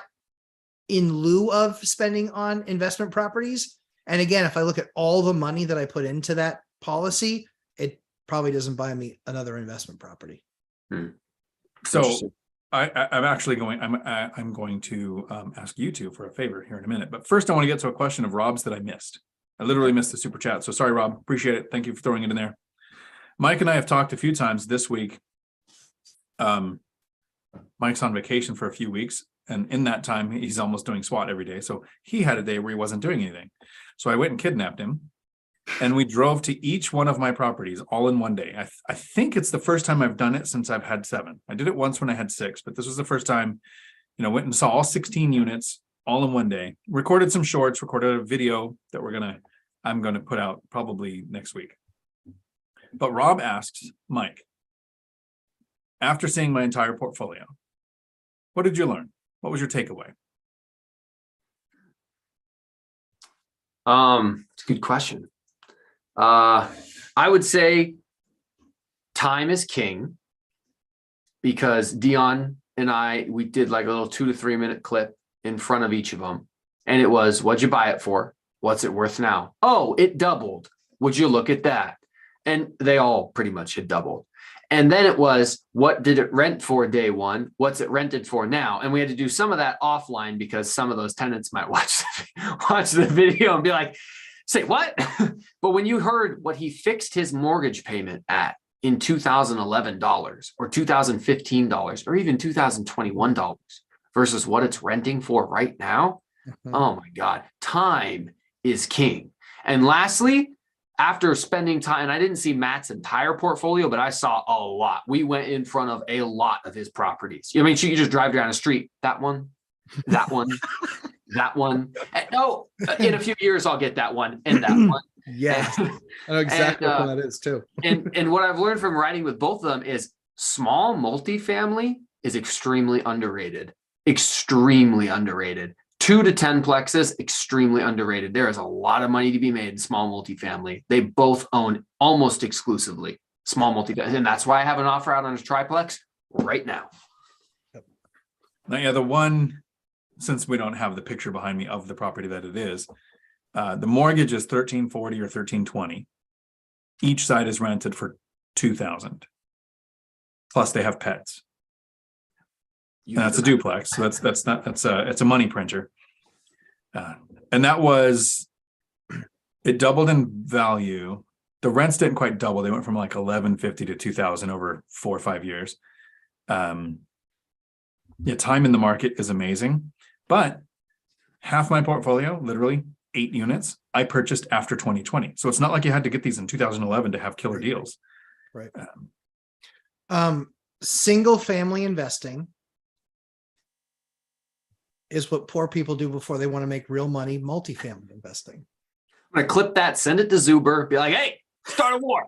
in lieu of spending on investment properties. And again, if I look at all the money that I put into that policy, it probably doesn't buy me another investment property. So I'm going to ask you two for a favor here in a minute. But first, I want to get to a question of Rob's that I missed. I literally missed the super chat. So sorry, Rob. Appreciate it. Thank you for throwing it in there. Mike and I have talked a few times this week. Mike's on vacation for a few weeks. And in that time, he's almost doing SWAT every day. So he had a day where he wasn't doing anything. So I went and kidnapped him. And we drove to each one of my properties all in one day. I think it's the first time I've done it since I've had 7. I did it once when I had 6, but this was the first time, went and saw all 16 units all in one day. Recorded some shorts, recorded a video that I'm going to put out probably next week. But Rob asks Mike, after seeing my entire portfolio, what did you learn? What was your takeaway? It's a good question. I would say time is king, because Dion and we did like a little 2 to 3 minute clip in front of each of them. And it was, what'd you buy it for? What's it worth now? Oh, it doubled. Would you look at that? And they all pretty much had doubled. And then it was, what did it rent for day one? What's it rented for now? And we had to do some of that offline because some of those tenants might watch the video and be like, say what? But when you heard what he fixed his mortgage payment at in $2011 or $2015 or even $2021 versus what it's renting for right now, oh my God, time is king. And lastly, after spending time, and I didn't see Matt's entire portfolio, but I saw a lot. We went in front of a lot of his properties. I mean, you just drive down the street, that one, that one, that one. And, oh, in a few years, I'll get that one and that one. Yeah, I know exactly what that is too. And what I've learned from writing with both of them is small multifamily is extremely underrated. Extremely underrated. 2 to 10 plexes, extremely underrated. There is a lot of money to be made in small multifamily. They both own almost exclusively small multifamily. And that's why I have an offer out on a triplex right now. Now, yeah, the one, since we don't have the picture behind me of the property that it is, the mortgage is $1,340 or $1,320. Each side is rented for $2,000. Plus they have pets. And that's a duplex. So it's a money printer. And that was, it doubled in value. The rents didn't quite double. They went from like $1,150 to $2,000 over 4 or 5 years. Yeah, time in the market is amazing, but half my portfolio, literally 8 units, I purchased after 2020. So it's not like you had to get these in 2011 to have killer deals. Right. Single family investing is what poor people do before they want to make real money, multifamily investing. I'm going to clip that, send it to Zuber, be like, hey, start a war.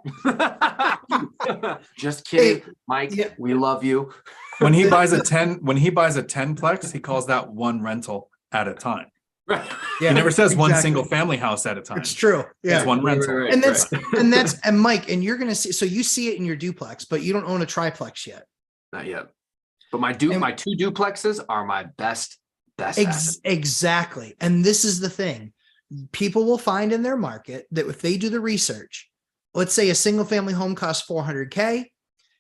Just kidding, hey, Mike, yeah. We love you. When he buys a 10-plex, he calls that one rental at a time. Right. Yeah, he never says one single family house at a time. It's true. Yeah. It's one rental. Right. And Mike, and you're going to see, so you see it in your duplex, but you don't own a triplex yet. Not yet. But my 2 duplexes are my best exactly. And this is the thing. People will find in their market that if they do the research, let's say a single family home costs $400K,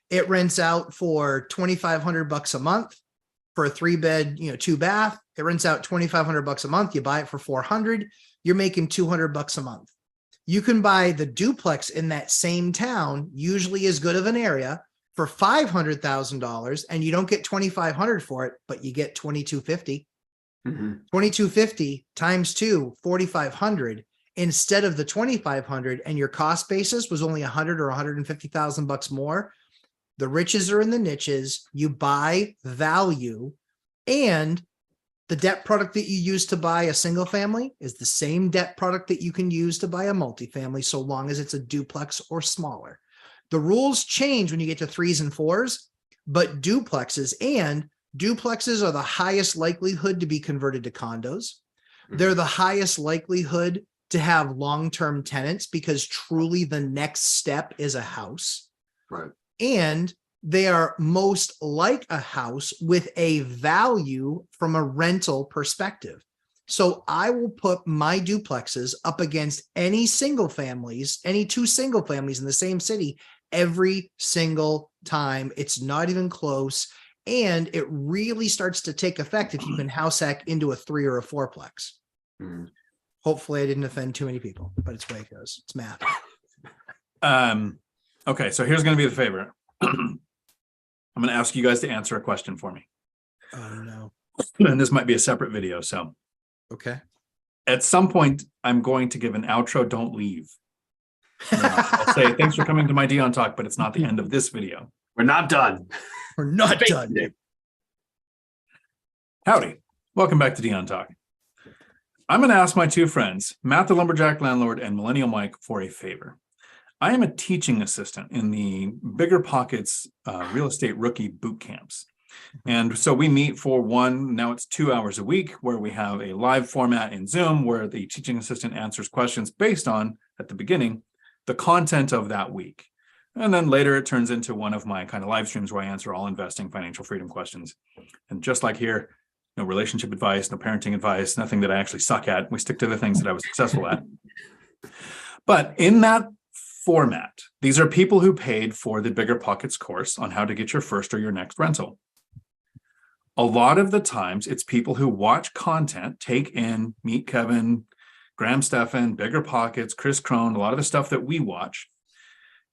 it rents out for $2,500 a month for a 3-bed, 2-bath. It rents out $2,500 a month. You buy it for $400. You're making $200 a month. You can buy the duplex in that same town, usually as good of an area, for $500,000, and you don't get $2,500 for it, but you get $2,250. $2,250 times 2, $4,500 instead of the $2,500, and your cost basis was only $100,000 or $150,000 more. The riches are in the niches. You buy value, and the debt product that you use to buy a single family is the same debt product that you can use to buy a multifamily, so long as it's a duplex or smaller. The rules change when you get to 3s and 4s, but duplexes are the highest likelihood to be converted to condos. They're the highest likelihood to have long-term tenants because truly the next step is a house. Right. And they are most like a house with a value from a rental perspective. So I will put my duplexes up against any 2 single families in the same city every single time. It's not even close. And it really starts to take effect if you can house hack into a 3 or a 4-plex. Hopefully I didn't offend too many people, but it's the way it goes. It's math. Okay, so here's going to be the favor. I'm going to ask you guys to answer a question for me. Oh, no. And this might be a separate video, so. Okay. At some point, I'm going to give an outro, don't leave. I'll say, thanks for coming to my Dion Talk, but it's not the end of this video. We're not done. We're not done. Howdy. Welcome back to Dion Talk. I'm going to ask my 2 friends, Matt the Lumberjack Landlord and Millennial Mike, for a favor. I am a teaching assistant in the BiggerPockets real estate rookie boot camps. And so we meet for now it's 2 hours a week, where we have a live format in Zoom where the teaching assistant answers questions based on, at the beginning, the content of that week. And then later it turns into one of my kind of live streams where I answer all investing, financial freedom questions. And just like here, no relationship advice, no parenting advice, nothing that I actually suck at. We stick to the things that I was successful at. But in that format. These are people who paid for the BiggerPockets course on how to get your first or your next rental. A lot of the times it's people who watch content, take in, meet Kevin, Graham Stephan, BiggerPockets, Kris Krohn, a lot of the stuff that we watch,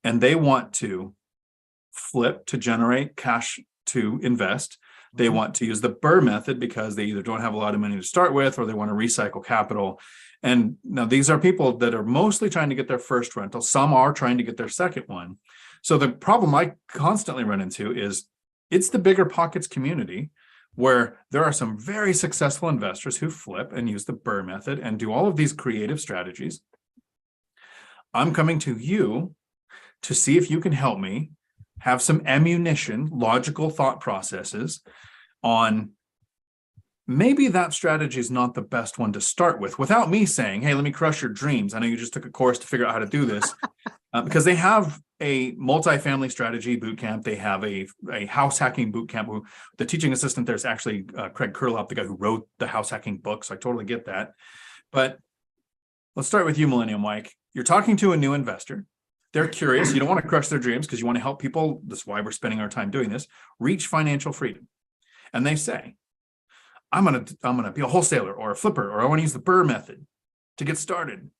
and they want to flip to generate cash to invest. They want to use the BRRRR method because they either don't have a lot of money to start with or they want to recycle capital. And now these are people that are mostly trying to get their first rental. Some are trying to get their second one. So the problem I constantly run into is it's the BiggerPockets community where there are some very successful investors who flip and use the BRRRR method and do all of these creative strategies. I'm coming to you to see if you can help me have some ammunition, logical thought processes on maybe that strategy is not the best one to start with without me saying, hey, let me crush your dreams. I know you just took a course to figure out how to do this because they have a multifamily strategy bootcamp. They have a house hacking bootcamp. The teaching assistant there's actually Craig Kurlop, the guy who wrote the house hacking book. So I totally get that. But let's start with you, Millennium Mike. You're talking to a new investor. They're curious. You don't want to crush their dreams because you want to help people. That's why we're spending our time doing this. Reach financial freedom. And they say, I'm gonna be a wholesaler or a flipper, or I want to use the BRRRR method to get started.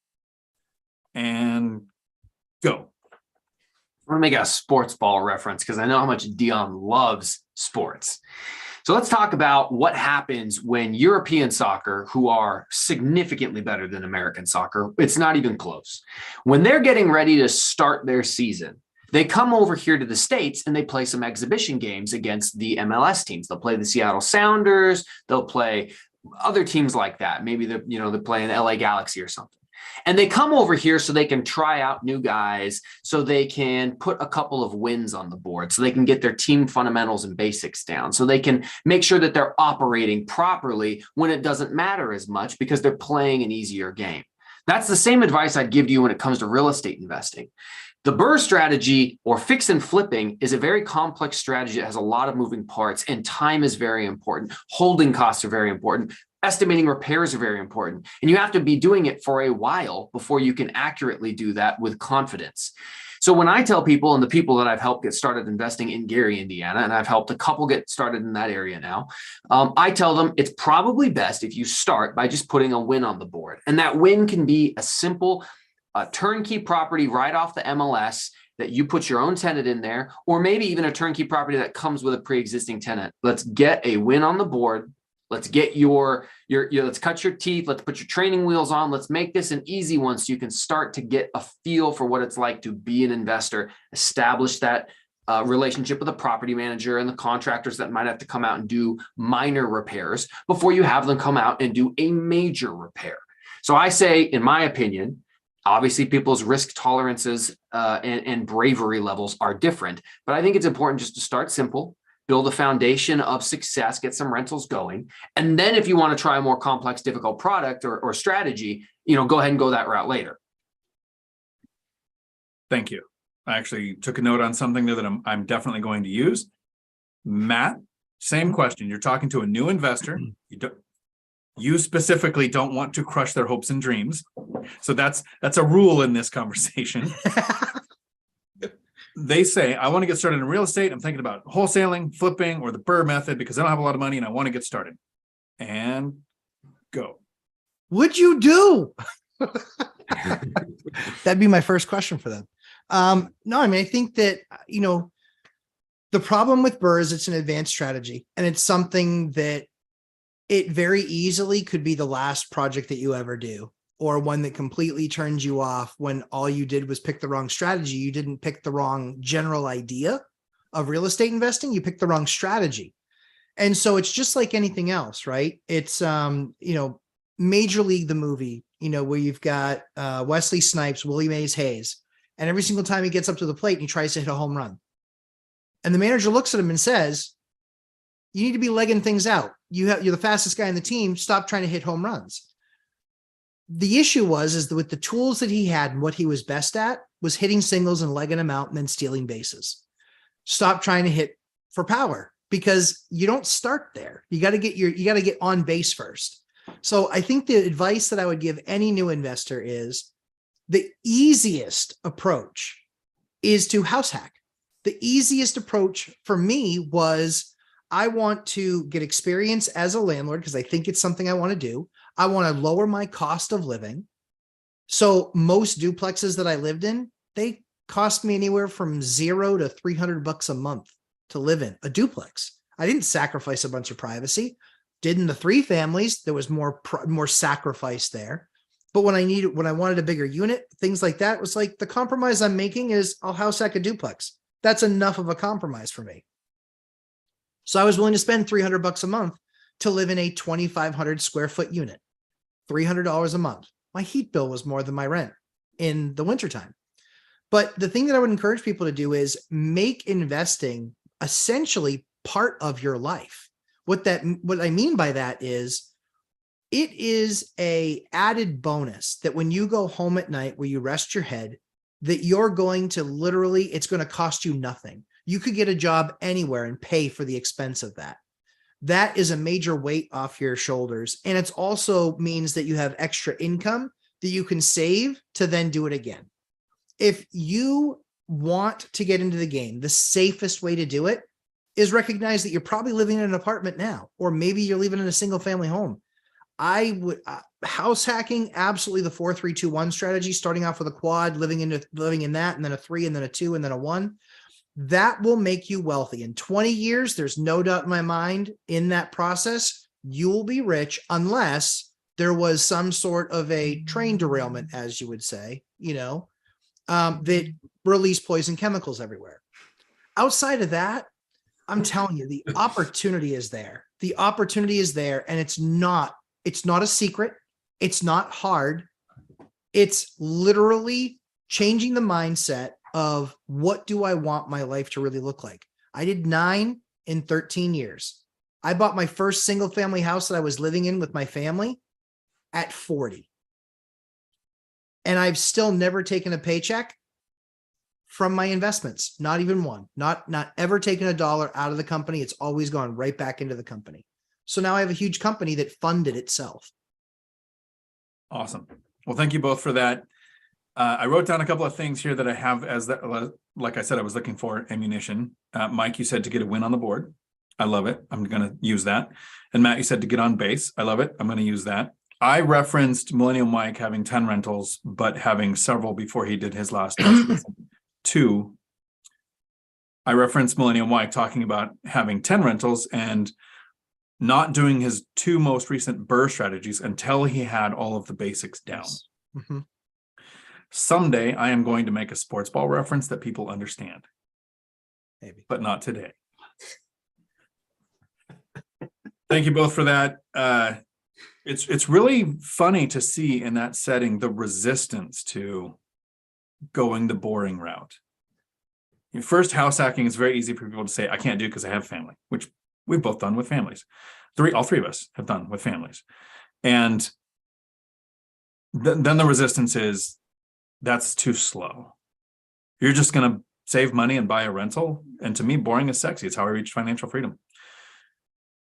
And go. I want to make a sports ball reference because I know how much Dion loves sports. So let's talk about what happens when European soccer, who are significantly better than American soccer, it's not even close. When they're getting ready to start their season, they come over here to the States and they play some exhibition games against the MLS teams. They'll play the Seattle Sounders. They'll play other teams like that. Maybe they're playing the LA Galaxy or something. And they come over here so they can try out new guys, so they can put a couple of wins on the board, so they can get their team fundamentals and basics down, so they can make sure that they're operating properly when it doesn't matter as much because they're playing an easier game. That's the same advice I'd give you when it comes to real estate investing. The BRRRR strategy or fix and flipping is a very complex strategy that has a lot of moving parts, and time is very important. Holding costs are very important. Estimating repairs are very important. And you have to be doing it for a while before you can accurately do that with confidence. So when I tell people, and the people that I've helped get started investing in Gary, Indiana, and I've helped a couple get started in that area now, I tell them it's probably best if you start by just putting a win on the board. And that win can be a simple turnkey property right off the MLS that you put your own tenant in there, or maybe even a turnkey property that comes with a pre-existing tenant. Let's get a win on the board. Let's get let's cut your teeth. Let's put your training wheels on. Let's make this an easy one so you can start to get a feel for what it's like to be an investor, establish that relationship with the property manager and the contractors that might have to come out and do minor repairs before you have them come out and do a major repair. So I say, in my opinion, obviously people's risk tolerances and bravery levels are different, but I think it's important just to start simple, build a foundation of success, get some rentals going. And then if you want to try a more complex, difficult product or strategy, go ahead and go that route later. Thank you. I actually took a note on something there that I'm definitely going to use. Matt, same question. You're talking to a new investor. You specifically don't want to crush their hopes and dreams. So that's a rule in this conversation. They say, I want to get started in real estate. I'm thinking about wholesaling, flipping, or the BRRRR method because I don't have a lot of money and I want to get started. And go. What'd you do? That'd be my first question for them. No, I mean, I think that, the problem with BRRRR is it's an advanced strategy, and it's something that it very easily could be the last project that you ever do, or one that completely turns you off when all you did was pick the wrong strategy. You didn't pick the wrong general idea of real estate investing. You picked the wrong strategy. And so it's just like anything else, right? It's, Major League, the movie, where you've got Wesley Snipes, Willie Mays Hayes, and every single time he gets up to the plate and he tries to hit a home run. And the manager looks at him and says, you need to be legging things out. You're the fastest guy in the team. Stop trying to hit home runs. The issue is that with the tools that he had and what he was best at was hitting singles and legging them out and then stealing bases. Stop trying to hit for power because you don't start there. You got to get on base first. So I think the advice that I would give any new investor is The easiest approach is to house hack. The easiest approach for me was, I want to get experience as a landlord because I think it's something I want to do. I want to lower my cost of living. So most duplexes that I lived in, they cost me anywhere from $0 to $300 a month to live in a duplex. I didn't sacrifice a bunch of privacy. Did in the 3 families, there was more sacrifice there. But when I wanted a bigger unit, things like that, it was like, the compromise I'm making is I'll house hack a duplex. That's enough of a compromise for me. So I was willing to spend $300 a month to live in a 2,500 square foot unit, $300 a month. My heat bill was more than my rent in the wintertime. But the thing that I would encourage people to do is make investing essentially part of your life. What I mean by that is, it is a added bonus that when you go home at night where you rest your head, that you're going to literally, it's going to cost you nothing. You could get a job anywhere and pay for the expense of that. That is a major weight off your shoulders. And it also means that you have extra income that you can save to then do it again. If you want to get into the game, the safest way to do it is recognize that you're probably living in an apartment now, or maybe you're living in a single family home. I would house hacking, absolutely the 4-3-2-1 strategy, starting off with a quad, living in that, and then a 3, and then a 2, and then a 1. That will make you wealthy. In 20 years, there's no doubt in my mind, in that process, you will be rich unless there was some sort of a train derailment, as you would say, that released poison chemicals everywhere. Outside of that, I'm telling you, the opportunity is there. The opportunity is there, and it's not a secret. It's not hard. It's literally changing the mindset of, what do I want my life to really look like? I did 9 in 13 years. I bought my first single family house that I was living in with my family at 40. And I've still never taken a paycheck from my investments. Not even one, not ever taken $1 out of the company. It's always gone right back into the company. So now I have a huge company that funded itself. Awesome. Well, thank you both for that. I wrote down a couple of things here that I have as that, like I said, I was looking for ammunition. Mike, you said to get a win on the board. I love it. I'm going to use that. And Matt, you said to get on base. I love it. I'm going to use that. I referenced Millennial Mike having 10 rentals, but having several before he did his last 2. I referenced Millennial Mike talking about having 10 rentals and not doing his 2 most recent BRRRR strategies until he had all of the basics down. Mm-hmm. Someday I am going to make a sports ball reference that people understand. Maybe. But not today. Thank you both for that. It's really funny to see in that setting the resistance to going the boring route. First, house hacking is very easy for people to say, I can't do it because I have family, which we've both done with families. All 3 of us have done with families. And then the resistance is, that's too slow. You're just going to save money and buy a rental. And to me, boring is sexy. It's how I reached financial freedom.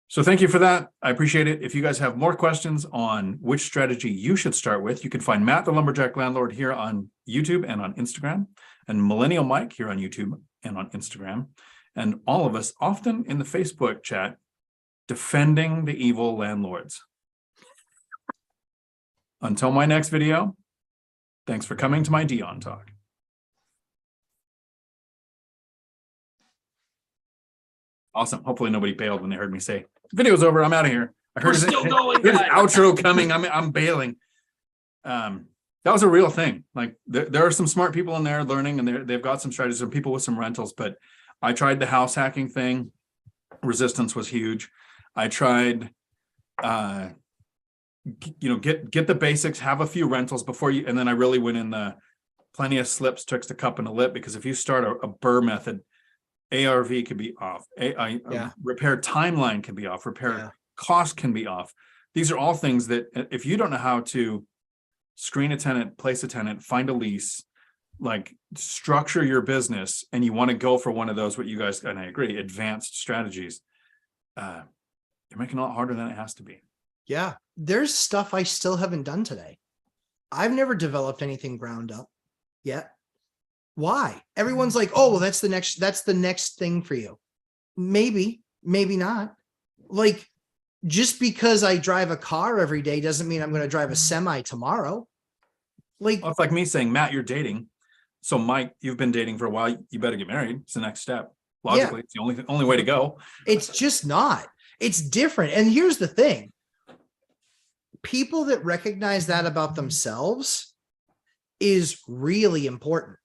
So thank you for that. I appreciate it. If you guys have more questions on which strategy you should start with, you can find Matt the Lumberjack Landlord here on YouTube and on Instagram, and Millennial Mike here on YouTube and on Instagram, and all of us often in the Facebook chat defending the evil landlords. Until my next video, thanks for coming to my Dion Talk. Awesome. Hopefully nobody bailed when they heard me say, video's over, I'm out of here. I heard his outro coming. I'm bailing. That was a real thing. Like there are some smart people in there learning, and they've got some strategies, some people with some rentals, but I tried the house hacking thing. Resistance was huge. I tried, get the basics, have a few rentals before you, and then I really went in the plenty of slips twixt a cup and a lip, because if you start a BRRRR method, ARV can be off. Repair timeline can be off. Repair cost can be off. These are all things that if you don't know how to screen a tenant, place a tenant, find a lease, like structure your business, and you want to go for one of those, what you guys, and I agree, advanced strategies, you're making it a lot harder than it has to be. Yeah. There's stuff I still haven't done today. I've never developed anything ground up yet. Why? Everyone's like, oh, well, that's the next thing for you. Maybe not. Like, just because I drive a car every day doesn't mean I'm going to drive a semi tomorrow. Like, Well, it's like me saying, Matt, you're dating. So Mike, you've been dating for a while. You better get married. It's the next step. Logically, it's the only way to go. It's just not. It's different. And here's the thing. People that recognize that about themselves is really important,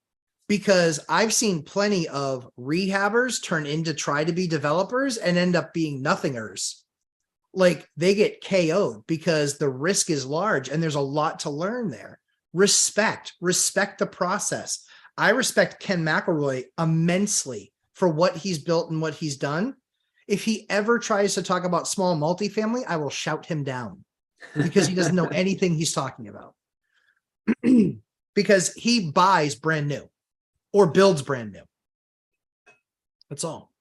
because I've seen plenty of rehabbers turn into try to be developers and end up being nothingers. Like, they get KO'd because the risk is large and there's a lot to learn there. Respect the process. I respect Ken McElroy immensely for what he's built and what he's done. If he ever tries to talk about small multifamily, I will shout him down, because he doesn't know anything he's talking about. Because he buys brand new or builds brand new. That's all.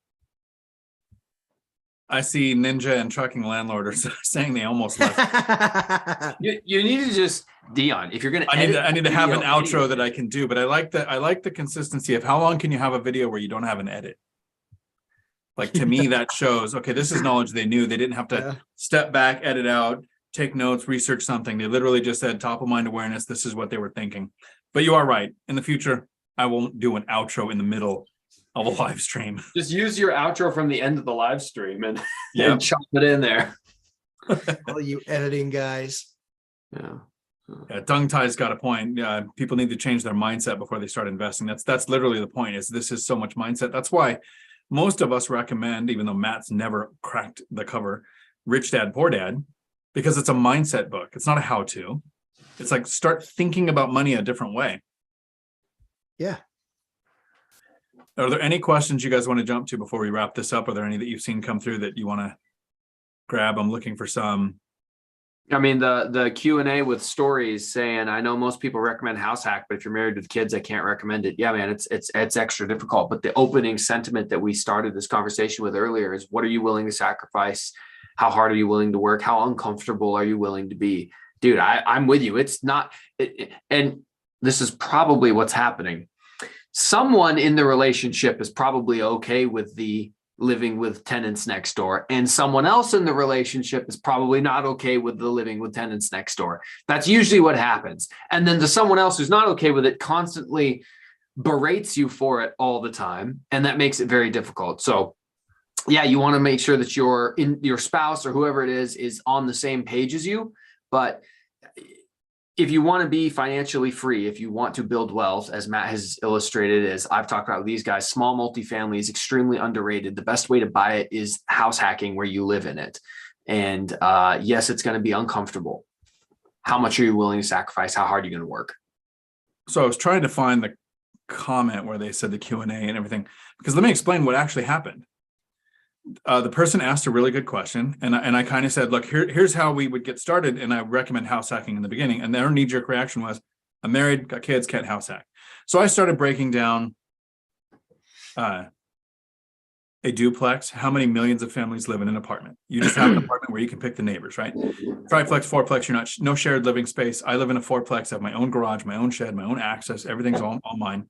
I see Ninja and Trucking Landlord are saying they almost left. You need to just, Dion, if you're going to, I need to have an outro that I can do, but I like the consistency of how long can you have a video where you don't have an edit? Like, to me, that shows, okay, this is knowledge they knew. They didn't have to step back, edit out, take notes, research something. They literally just said top of mind awareness. This is what they were thinking. But you are right. In the future, I won't do an outro in the middle of a live stream. Just use your outro from the end of the live stream and, and chop it in there. All you editing guys. Yeah, Tongue Tie's got a point. People need to change their mindset before they start investing. That's literally the point. This is so much mindset. That's why most of us recommend, even though Matt's never cracked the cover, Rich Dad Poor Dad, because it's a mindset book. It's not a how-to. It's like, start thinking about money a different way. Yeah. Are there any questions you guys want to jump to before we wrap this up? Are there any that you've seen come through that you want to grab? I'm looking for some. I mean, the Q&A with stories saying, I know most people recommend house hack, but if you're married with kids, I can't recommend it. Yeah, man, it's extra difficult. But the opening sentiment that we started this conversation with earlier is, what are you willing to sacrifice? How hard are you willing to work? How uncomfortable are you willing to be? Dude, I'm with you. It's not, and this is probably what's happening. Someone in the relationship is probably okay with the living with tenants next door, and someone else in the relationship is probably not okay with the living with tenants next door. That's usually what happens. And then the someone else who's not okay with it constantly berates you for it all the time, and that makes it very difficult. So yeah, you want to make sure that your spouse or whoever it is on the same page as you. But if you want to be financially free, if you want to build wealth, as Matt has illustrated, as I've talked about with these guys, small multifamily is extremely underrated. The best way to buy it is house hacking, where you live in it. And yes, it's going to be uncomfortable. How much are you willing to sacrifice? How hard are you going to work? So I was trying to find the comment where they said the Q&A and everything, because let me explain what actually happened. The person asked a really good question, and I kind of said, look, here's how we would get started, and I recommend house hacking in the beginning. And their knee-jerk reaction was, I'm married, got kids, can't house hack. So I started breaking down a duplex. How many millions of families live in an apartment? You just have an apartment where you can pick the neighbors, right? Triplex, fourplex, you're not no shared living space. I live in a fourplex, I have my own garage, my own shed, my own access. Everything's all mine.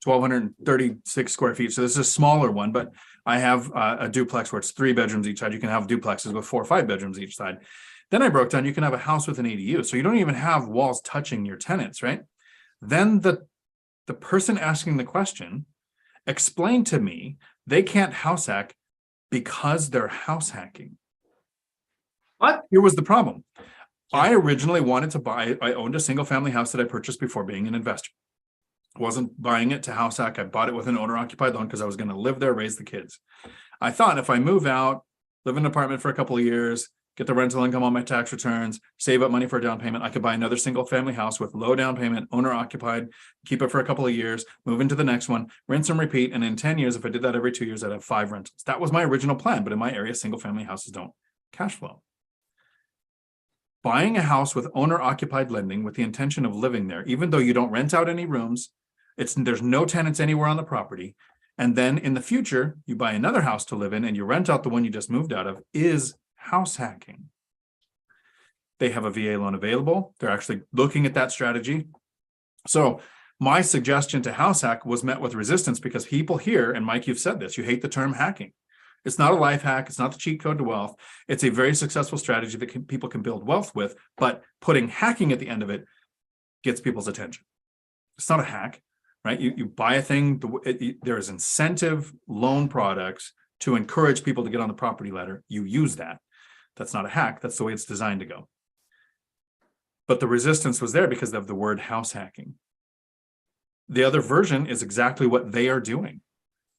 1,236 square feet. So this is a smaller one, but I have a duplex where it's 3 bedrooms each side. You can have duplexes with 4 or 5 bedrooms each side. Then I broke down, you can have a house with an ADU. So you don't even have walls touching your tenants, right? Then the person asking the question explained to me they can't house hack because they're house hacking. What? Here was the problem. I originally wanted to buy, I owned a single family house that I purchased before being an investor. Wasn't buying it to house hack. I bought it with an owner occupied loan because I was going to live there, raise the kids. I thought if I move out, live in an apartment for a couple of years, get the rental income on my tax returns, save up money for a down payment, I could buy another single family house with low down payment, owner occupied, keep it for a couple of years, move into the next one, rinse and repeat. And in 10 years, if I did that every 2 years, I'd have 5 rentals. That was my original plan. But in my area, single family houses don't cash flow. Buying a house with owner occupied lending with the intention of living there, even though you don't rent out any rooms, there's no tenants anywhere on the property. And then in the future, you buy another house to live in and you rent out the one you just moved out of, is house hacking. they have a VA loan available. They're actually looking at that strategy. So my suggestion to house hack was met with resistance because people here, and Mike, you've said this, you hate the term hacking. It's not a life hack. It's not the cheat code to wealth. It's a very successful strategy that people can build wealth with, but putting hacking at the end of it gets people's attention. It's not a hack, right? You buy a thing, there is incentive loan products to encourage people to get on the property ladder. You use that. That's not a hack. That's the way it's designed to go. But the resistance was there because of the word house hacking. The other version is exactly what they are doing.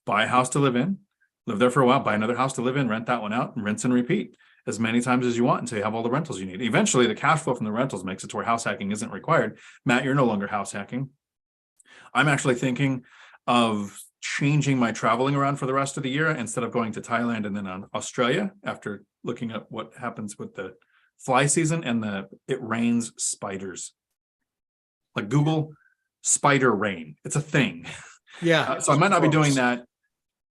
Buy a house to live in, live there for a while, buy another house to live in, rent that one out, and rinse and repeat as many times as you want until you have all the rentals you need. Eventually, the cash flow from the rentals makes it to where house hacking isn't required. Matt, you're no longer house hacking. I'm actually thinking of changing my traveling around for the rest of the year instead of going to Thailand and then on Australia after looking at what happens with the fly season and it rains spiders. Like Google spider rain. It's a thing. Yeah. So I might not be doing that.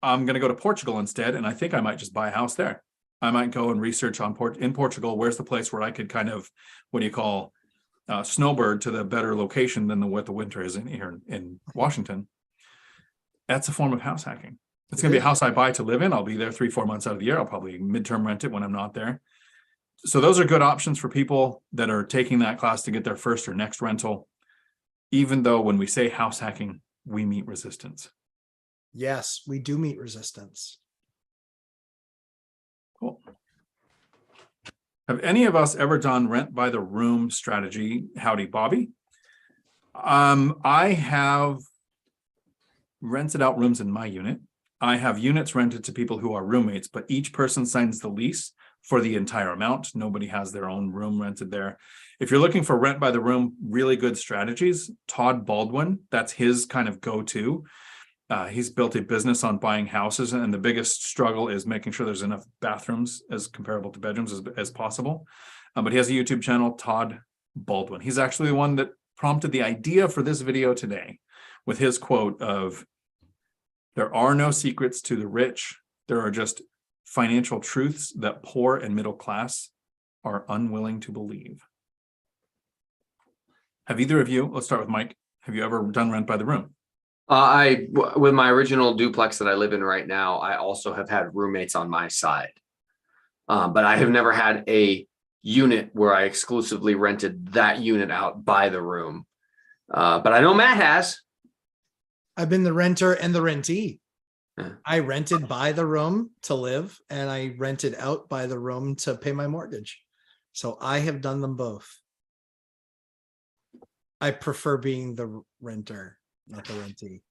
I'm going to go to Portugal instead, and I think I might just buy a house there. I might go and research in Portugal. Where's the place where I could kind of, what do you call, snowbird to the better location than what the winter is in here in Washington. That's a form of house hacking. It's going to be a house I buy to live in. I'll be there 3-4 months out of the year. I'll probably midterm rent it when I'm not there. So those are good options for people that are taking that class to get their first or next rental. Even though when we say house hacking, we meet resistance. Yes, we do meet resistance. Cool. Have any of us ever done rent by the room strategy? Howdy, Bobby. I have rented out rooms in my unit. I have units rented to people who are roommates, but each person signs the lease for the entire amount. Nobody has their own room rented there. If you're looking for rent by the room, really good strategies, Todd Baldwin, that's his kind of go-to. He's built a business on buying houses, and the biggest struggle is making sure there's enough bathrooms as comparable to bedrooms as possible. But he has a YouTube channel, Todd Baldwin. He's actually the one that prompted the idea for this video today with his quote of, "There are no secrets to the rich. There are just financial truths that poor and middle class are unwilling to believe." Have either of you, let's start with Mike, have you ever done rent by the room? With my original duplex that I live in right now, I also have had roommates on my side. But I have never had a unit where I exclusively rented that unit out by the room. But I know Matt has. I've been the renter and the rentee. Yeah. I rented by the room to live, and I rented out by the room to pay my mortgage. So I have done them both. I prefer being the renter, not the rentee.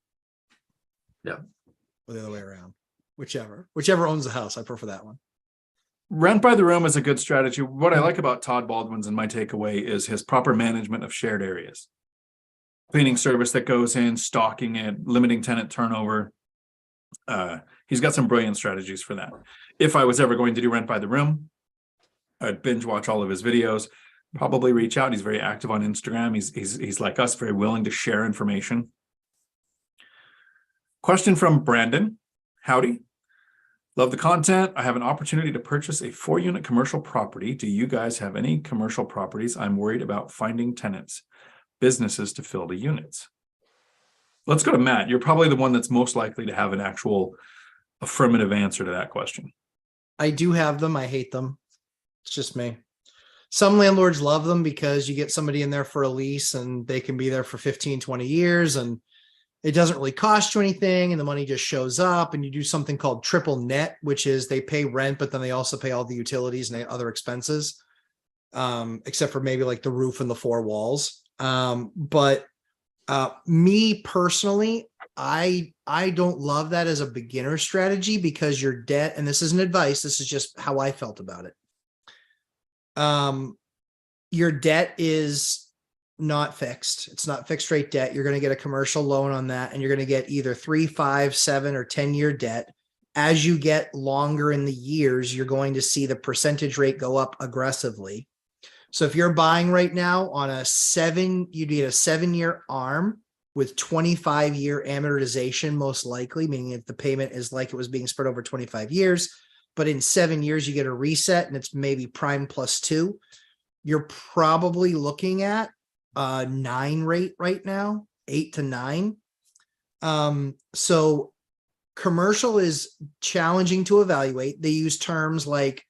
Yeah. Or the other way around. Whichever owns the house, I prefer that one. Rent by the room is a good strategy. What I like about Todd Baldwin's and my takeaway is his proper management of shared areas. Cleaning service that goes in, stocking it, limiting tenant turnover. He's got some brilliant strategies for that. If I was ever going to do rent by the room, I'd binge watch all of his videos, probably reach out. He's very active on Instagram. He's like us, very willing to share information. Question from Brandon. Howdy. Love the content. I have an opportunity to purchase a 4-unit commercial property. Do you guys have any commercial properties? I'm worried about finding tenants, businesses to fill the units. Let's go to Matt. You're probably the one that's most likely to have an actual affirmative answer to that question. I do have them. I hate them. It's just me. Some landlords love them because you get somebody in there for a lease and they can be there for 15, 20 years and it doesn't really cost you anything and the money just shows up, and you do something called triple net, which is they pay rent, but then they also pay all the utilities and other expenses, except for maybe like the roof and the 4 walls. But me personally, I don't love that as a beginner strategy because your debt, and this isn't advice, this is just how I felt about it. Your debt is not fixed. It's not fixed rate debt. You're going to get a commercial loan on that, and you're going to get either 3, 5, 7, or 10-year debt. As you get longer in the years, you're going to see the percentage rate go up aggressively. So if you're buying right now on you'd get a 7-year ARM with 25-year amortization, most likely, meaning if the payment is like it was being spread over 25 years, but in 7 years, you get a reset and it's maybe prime plus 2. you're probably looking at a 9 rate right now, 8 to 9. So commercial is challenging to evaluate. They use terms like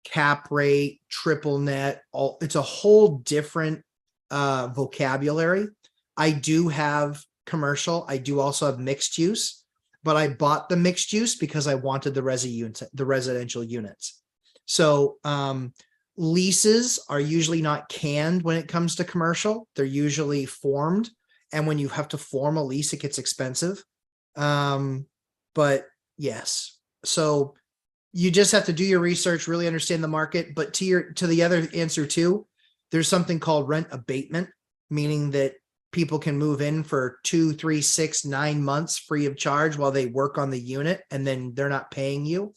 cap rate, triple net, it's a whole different vocabulary. I do have commercial. I do also have mixed use, but I bought the mixed use because I wanted the residential units. So leases are usually not canned when it comes to commercial. They're usually formed. And when you have to form a lease, it gets expensive. But yes, so you just have to do your research, really understand the market. But to the other answer too, there's something called rent abatement, meaning that people can move in for 2, 3, 6, 9 months free of charge while they work on the unit, and then they're not paying you.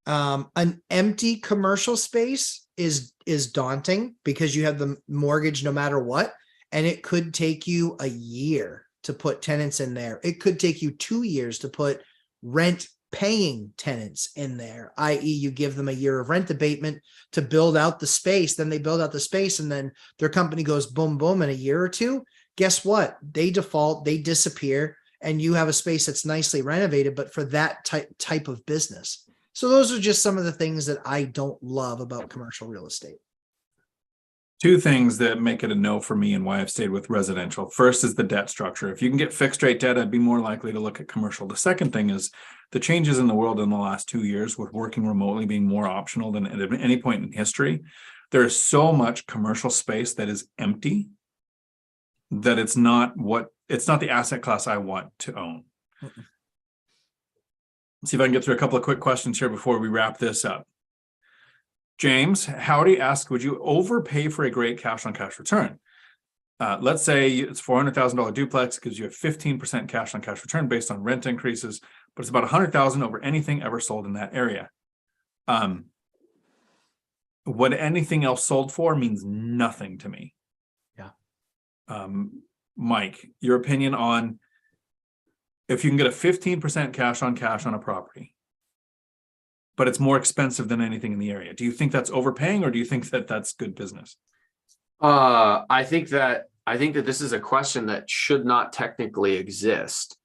An empty commercial space is daunting because you have the mortgage no matter what, and it could take you a year to put tenants in there. It could take you 2 years to put rent paying tenants in there, i.e. you give them a year of rent abatement to build out the space, then they build out the space, and then their company goes boom, boom in a year or two. Guess what? They default, they disappear, and you have a space that's nicely renovated, but for that type of business. So those are just some of the things that I don't love about commercial real estate. 2 things that make it a no for me and why I've stayed with residential. First is the debt structure. If you can get fixed rate debt, I'd be more likely to look at commercial. The second thing is the changes in the world in the last 2 years with working remotely being more optional than at any point in history. There is so much commercial space that is empty that it's not the asset class I want to own. Let's see if I can get through a couple of quick questions here before we wrap this up. James Howdy asks, would you overpay for a great cash on cash return? Let's say it's $400,000 duplex, gives you a 15% cash on cash return based on rent increases, but it's about $100,000 over anything ever sold in that area. What anything else sold for means nothing to me. Yeah. Mike, your opinion on if you can get a 15% cash on a property, but it's more expensive than anything in the area. Do you think that's overpaying, or do you think that that's good business? I think that this is a question that should not technically exist,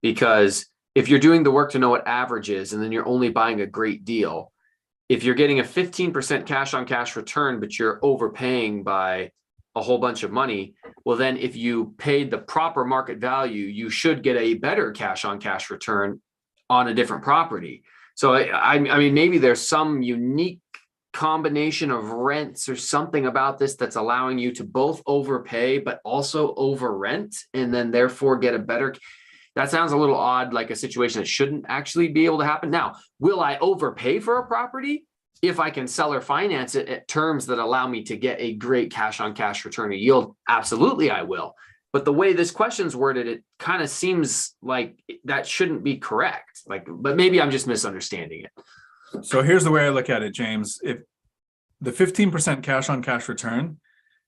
because if you're doing the work to know what average is, and then you're only buying a great deal, if you're getting a 15% cash on cash return, but you're overpaying by a whole bunch of money, well, then if you paid the proper market value, you should get a better cash on cash return on a different property. So I mean, maybe there's some unique combination of rents or something about this that's allowing you to both overpay but also over rent, and then therefore get a better. That sounds a little odd, like a situation that shouldn't actually be able to happen. Now, will I overpay for a property if I can sell or finance it at terms that allow me to get a great cash on cash return or yield? Absolutely, I will. But the way this question's worded, it kind of seems like that shouldn't be correct. But maybe I'm just misunderstanding it. So here's the way I look at it, James. If the 15% cash on cash return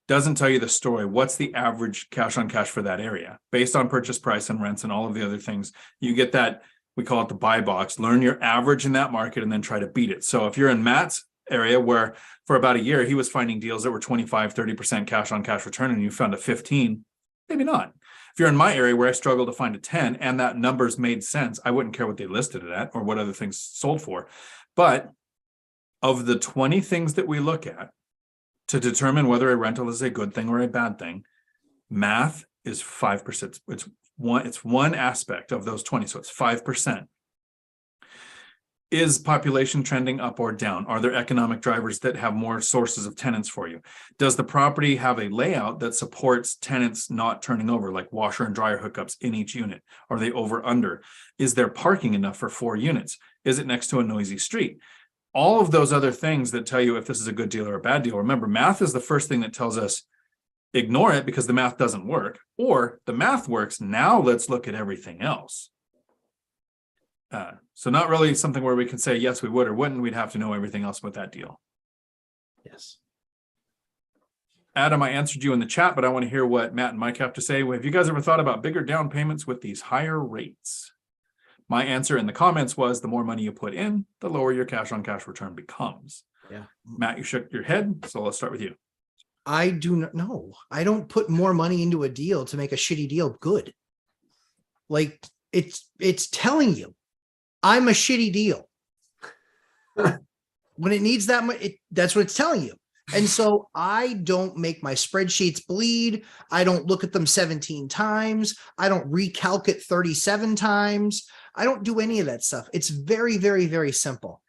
doesn't tell you the story, what's the average cash on cash for that area based on purchase price and rents and all of the other things? You get that, we call it the buy box, learn your average in that market and then try to beat it. So if you're in Matt's area where for about a year, he was finding deals that were 25, 30% cash on cash return, and you found a 15, maybe not. If you're in my area where I struggle to find a 10 and that numbers made sense, I wouldn't care what they listed it at or what other things sold for. But of the 20 things that we look at to determine whether a rental is a good thing or a bad thing, math is 5%. It's one aspect of those 20, so it's 5%. Is population trending up or down? Are there economic drivers that have more sources of tenants for you? Does the property have a layout that supports tenants not turning over, like washer and dryer hookups in each unit? Are they over under? Is there parking enough for 4 units? Is it next to a noisy street? All of those other things that tell you if this is a good deal or a bad deal. Remember, math is the first thing that tells us ignore it because the math doesn't work, or the math works. Now let's look at everything else. So not really something where we can say, yes, we would or wouldn't. We'd have to know everything else about that deal. Yes. Adam, I answered you in the chat, but I want to hear what Matt and Mike have to say. Have you guys ever thought about bigger down payments with these higher rates? My answer in the comments was the more money you put in, the lower your cash on cash return becomes. Yeah. Matt, you shook your head. So let's start with you. I do not know. I don't put more money into a deal to make a shitty deal good. Like it's telling you I'm a shitty deal. When it needs that much, that's what it's telling you. And so I don't make my spreadsheets bleed. I don't look at them 17 times. I don't recalc it 37 times. I don't do any of that stuff. It's very, very, very simple.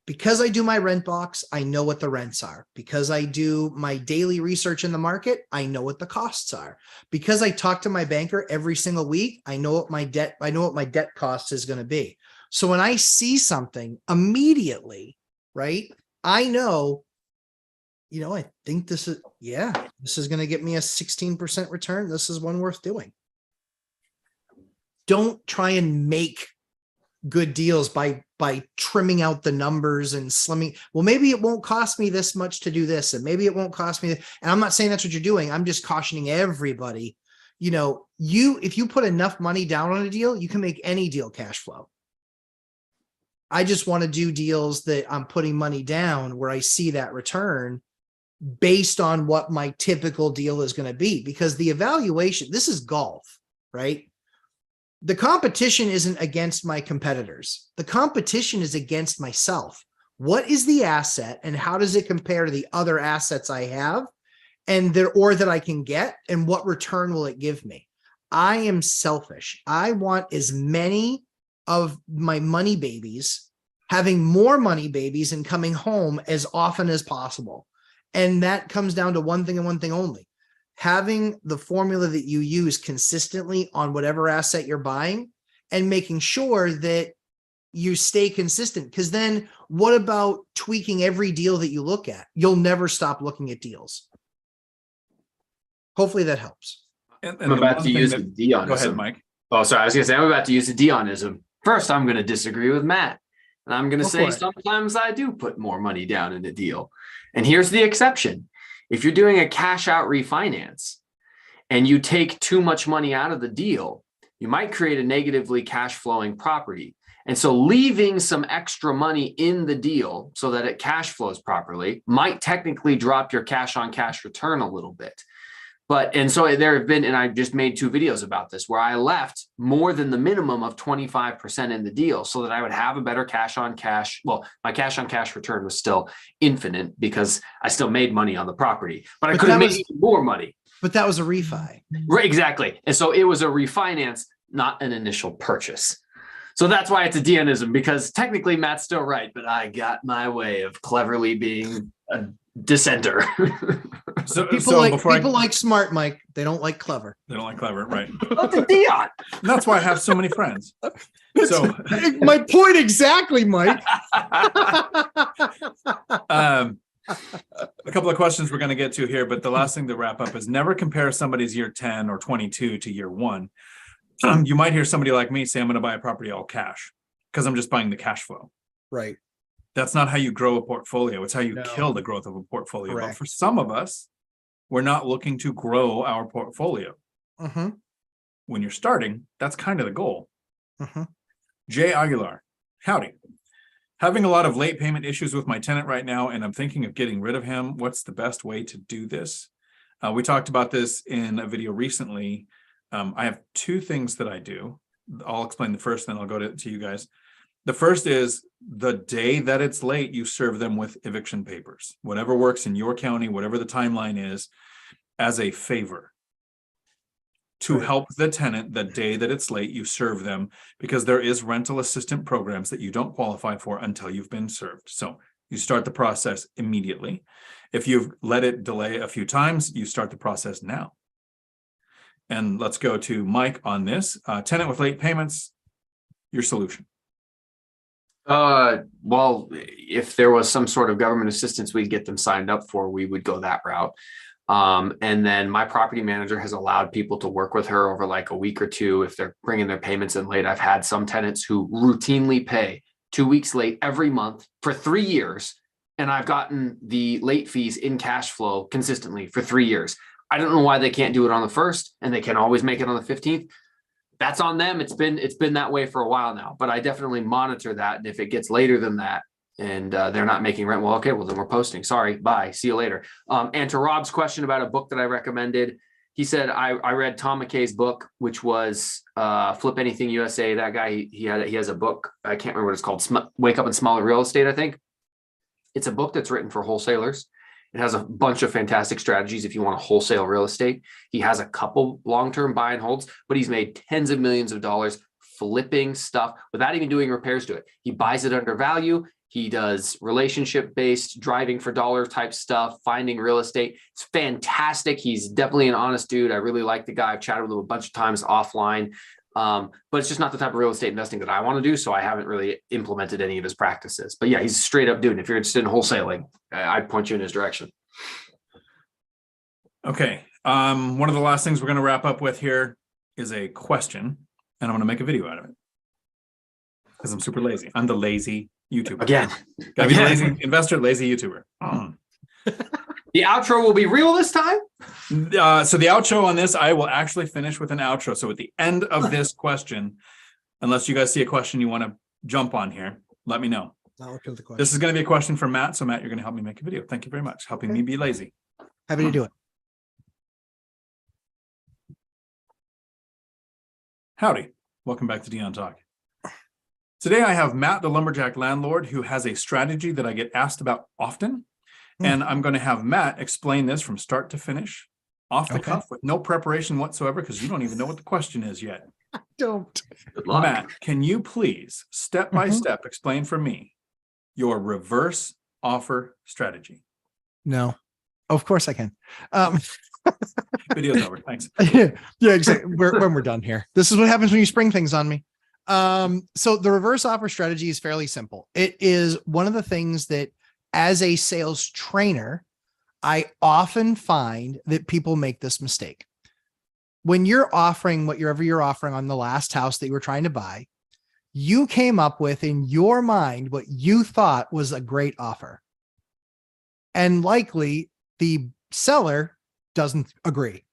Because I do my rent box, I know what the rents are. Because I do my daily research in the market, I know what the costs are. Because I talk to my banker every single week, I know what my debt cost is going to be. So when I see something immediately, right, I know, I think this is going to get me a 16% return. This is one worth doing. Don't try and make good deals by trimming out the numbers and slimming. Well, maybe it won't cost me this much to do this, and maybe it won't cost me. And I'm not saying that's what you're doing. I'm just cautioning everybody. If you put enough money down on a deal, you can make any deal cash flow. I just want to do deals that I'm putting money down where I see that return based on what my typical deal is going to be, because the evaluation, this is golf, right? The competition isn't against my competitors. The competition is against myself. What is the asset and how does it compare to the other assets I have or that I can get, and what return will it give me? I am selfish. I want as many of my money babies having more money babies and coming home as often as possible. And that comes down to one thing and one thing only. Having the formula that you use consistently on whatever asset you're buying and making sure that you stay consistent. Because then what about tweaking every deal that you look at? You'll never stop looking at deals. Hopefully that helps. I'm about to use the Dionism. Go ahead, Mike. Oh, sorry. I was going to say, I'm about to use the Dionism. First, I'm going to disagree with Matt. And I'm going to say sometimes I do put more money down in a deal. And here's the exception. If you're doing a cash out refinance and you take too much money out of the deal, you might create a negatively cash flowing property. And so leaving some extra money in the deal so that it cash flows properly might technically drop your cash on cash return a little bit. And so there have been, and I just made 2 videos about this, where I left more than the minimum of 25% in the deal so that I would have a better cash on cash. Well, my cash on cash return was still infinite because I still made money on the property, but I could have made even more money. But that was a refi. Right, exactly. And so it was a refinance, not an initial purchase. So that's why it's a Dionism, because technically Matt's still right, but I got my way of cleverly being a dissenter. So people like smart, Mike. They don't like clever. They don't like clever, right? What's a Dion? That's why I have so many friends. So my point exactly, Mike. A couple of questions we're going to get to here, but the last thing to wrap up is never compare somebody's year 10 or 22 to year 1. You might hear somebody like me say, I'm going to buy a property all cash because I'm just buying the cash flow. Right. That's not how you grow a portfolio. It's how you kill the growth of a portfolio. Correct. But for some of us, we're not looking to grow our portfolio. Mm-hmm. When you're starting, that's kind of the goal. Mm-hmm. Jay Aguilar, howdy. Having a lot of late payment issues with my tenant right now, and I'm thinking of getting rid of him. What's the best way to do this? We talked about this in a video recently. I have 2 things that I do. I'll explain the first, then I'll go to you guys. The first is the day that it's late, you serve them with eviction papers, whatever works in your county, whatever the timeline is, as a favor. To help the tenant the day that it's late, you serve them, because there is rental assistant programs that you don't qualify for until you've been served. So you start the process immediately. If you've let it delay a few times, you start the process now. And let's go to Mike on this. Tenant with late payments, your solution. Well, if there was some sort of government assistance we'd get them signed up for, we would go that route. And then my property manager has allowed people to work with her over like a week or 2 if they're bringing their payments in late. I've had some tenants who routinely pay 2 weeks late every month for 3 years, and I've gotten the late fees in cash flow consistently for 3 years. I don't know why they can't do it on the 1st and they can always make it on the 15th. That's on them. It's been that way for a while now, but I definitely monitor that. And if it gets later than that, and they're not making rent. Well, okay, well then we're posting. Sorry, bye, see you later. And to Rob's question about a book that I recommended, he said I read Tom McKay's book, which was Flip Anything USA. That guy, he has a book. I can't remember what it's called. Wake Up and Smell at Real Estate, I think. It's a book that's written for wholesalers. It has a bunch of fantastic strategies if you want to wholesale real estate. He has a couple long-term buy and holds, but he's made tens of millions of dollars flipping stuff without even doing repairs to it. He buys it under value. He does relationship-based driving for dollar type stuff, finding real estate. It's fantastic. He's definitely an honest dude. I really like the guy. I've chatted with him a bunch of times offline. But it's just not the type of real estate investing that I want to do. So I haven't really implemented any of his practices. But yeah, he's a straight up dude. If you're interested in wholesaling, I'd point you in his direction. Okay. One of the last things we're going to wrap up with here is a question, and I'm going to make a video out of it because I'm super lazy. I'm the lazy YouTuber. Again. Gotta be the lazy investor, lazy YouTuber. The outro will be real this time. So the outro on this, I will actually finish with an outro. So at the end of this question, unless you guys see a question you want to jump on here, let me know. I'll look at the question. This is going to be a question from Matt. So Matt, you're going to help me make a video. Thank you very much. Helping me be lazy. Happy to do it. Howdy. Welcome back to Dion Talk. Today I have Matt, the lumberjack landlord, who has a strategy that I get asked about often. And I'm going to have Matt explain this from start to finish, off the cuff, with no preparation whatsoever, because you don't even know what the question is yet. Don't. Good luck. Matt, can you please, step by step, explain for me your reverse offer strategy? No, of course I can. Video's over. Thanks. Yeah, exactly. When we're done here, this is what happens when you spring things on me. So the reverse offer strategy is fairly simple. It is one of the things that, as a sales trainer, I often find that people make this mistake. When you're offering whatever you're offering on the last house that you were trying to buy, you came up with in your mind what you thought was a great offer. And likely the seller doesn't agree.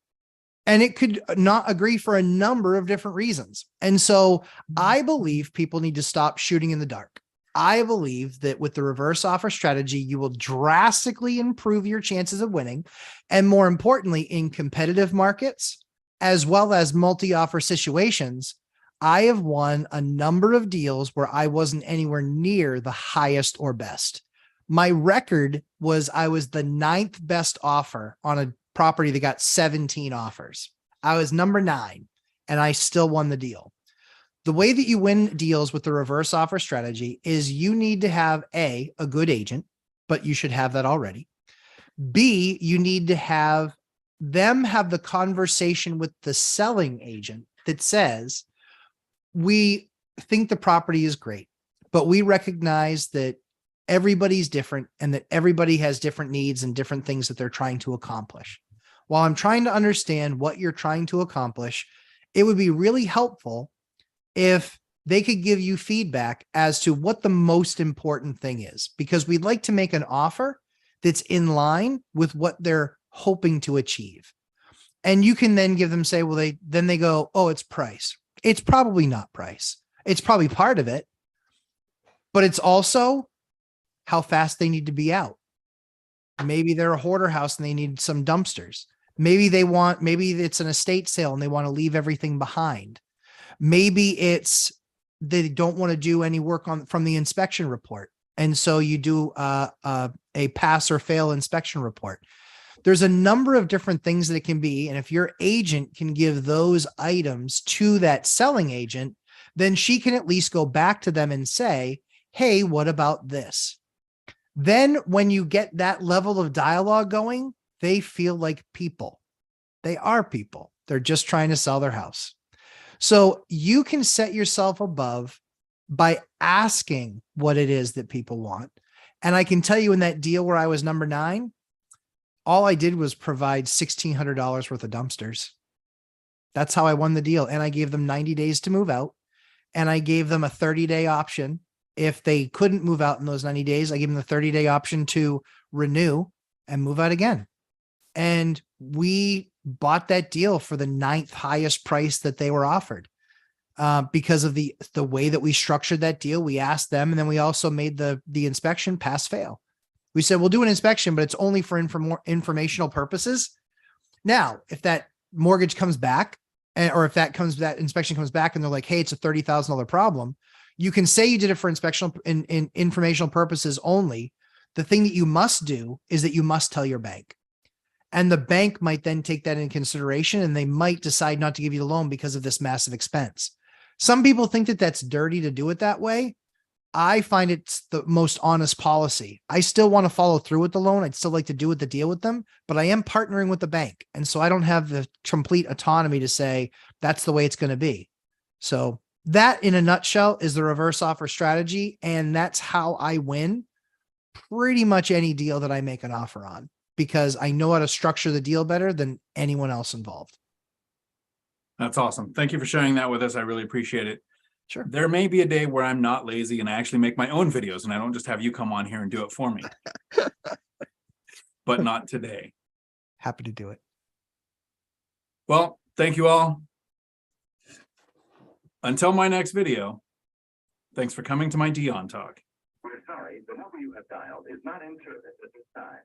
And it could not agree for a number of different reasons. And so I believe people need to stop shooting in the dark. I believe that with the reverse offer strategy, you will drastically improve your chances of winning. And more importantly, in competitive markets, as well as multi-offer situations, I have won a number of deals where I wasn't anywhere near the highest or best. My record was I was the 9th best offer on a property that got 17 offers. I was number 9 and I still won the deal. The way that you win deals with the reverse offer strategy is you need to have a good agent, but you should have that already. B, you need to have them have the conversation with the selling agent that says, we think the property is great, but we recognize that everybody's different and that everybody has different needs and different things that they're trying to accomplish. While I'm trying to understand what you're trying to accomplish, it would be really helpful if they could give you feedback as to what the most important thing is, because we'd like to make an offer that's in line with what they're hoping to achieve. And you can then give them, say, well, they go, oh, it's price. It's probably not price. It's probably part of it, but it's also how fast they need to be out. Maybe they're a hoarder house and they need some dumpsters. Maybe it's an estate sale and they want to leave everything behind. Maybe it's they don't want to do any work from the inspection report. And so you do a pass or fail inspection report. There's a number of different things that it can be. And if your agent can give those items to that selling agent, then she can at least go back to them and say, hey, what about this? Then when you get that level of dialogue going, they feel like people. They are people. They're just trying to sell their house. So you can set yourself above by asking what it is that people want. And I can tell you, in that deal where I was number 9, all I did was provide $1,600 worth of dumpsters. That's how I won the deal. And I gave them 90 days to move out. And I gave them a 30-day option. If they couldn't move out in those 90 days, I gave them the 30-day option to renew and move out again. And we bought that deal for the 9th highest price that they were offered. because of the way that we structured that deal. We asked them, and then we also made the inspection pass fail. We said, we'll do an inspection, but it's only for informational purposes. Now, if that mortgage comes back, or if that inspection comes back and they're like, hey, it's a $30,000 problem, you can say you did it for in informational purposes only. The thing that you must do is that you must tell your bank. And the bank might then take that into consideration, and they might decide not to give you the loan because of this massive expense. Some people think that that's dirty to do it that way. I find it's the most honest policy. I still want to follow through with the loan. I'd still like to do the deal with them, but I am partnering with the bank. And so I don't have the complete autonomy to say that's the way it's going to be. So that, in a nutshell, is the reverse offer strategy. And that's how I win pretty much any deal that I make an offer on, because I know how to structure the deal better than anyone else involved. That's awesome. Thank you for sharing that with us. I really appreciate it. Sure. There may be a day where I'm not lazy and I actually make my own videos and I don't just have you come on here and do it for me. But not today. Happy to do it. Well, thank you all. Until my next video, thanks for coming to my Dion Talk. We're sorry, the number you have dialed is not in service at this time.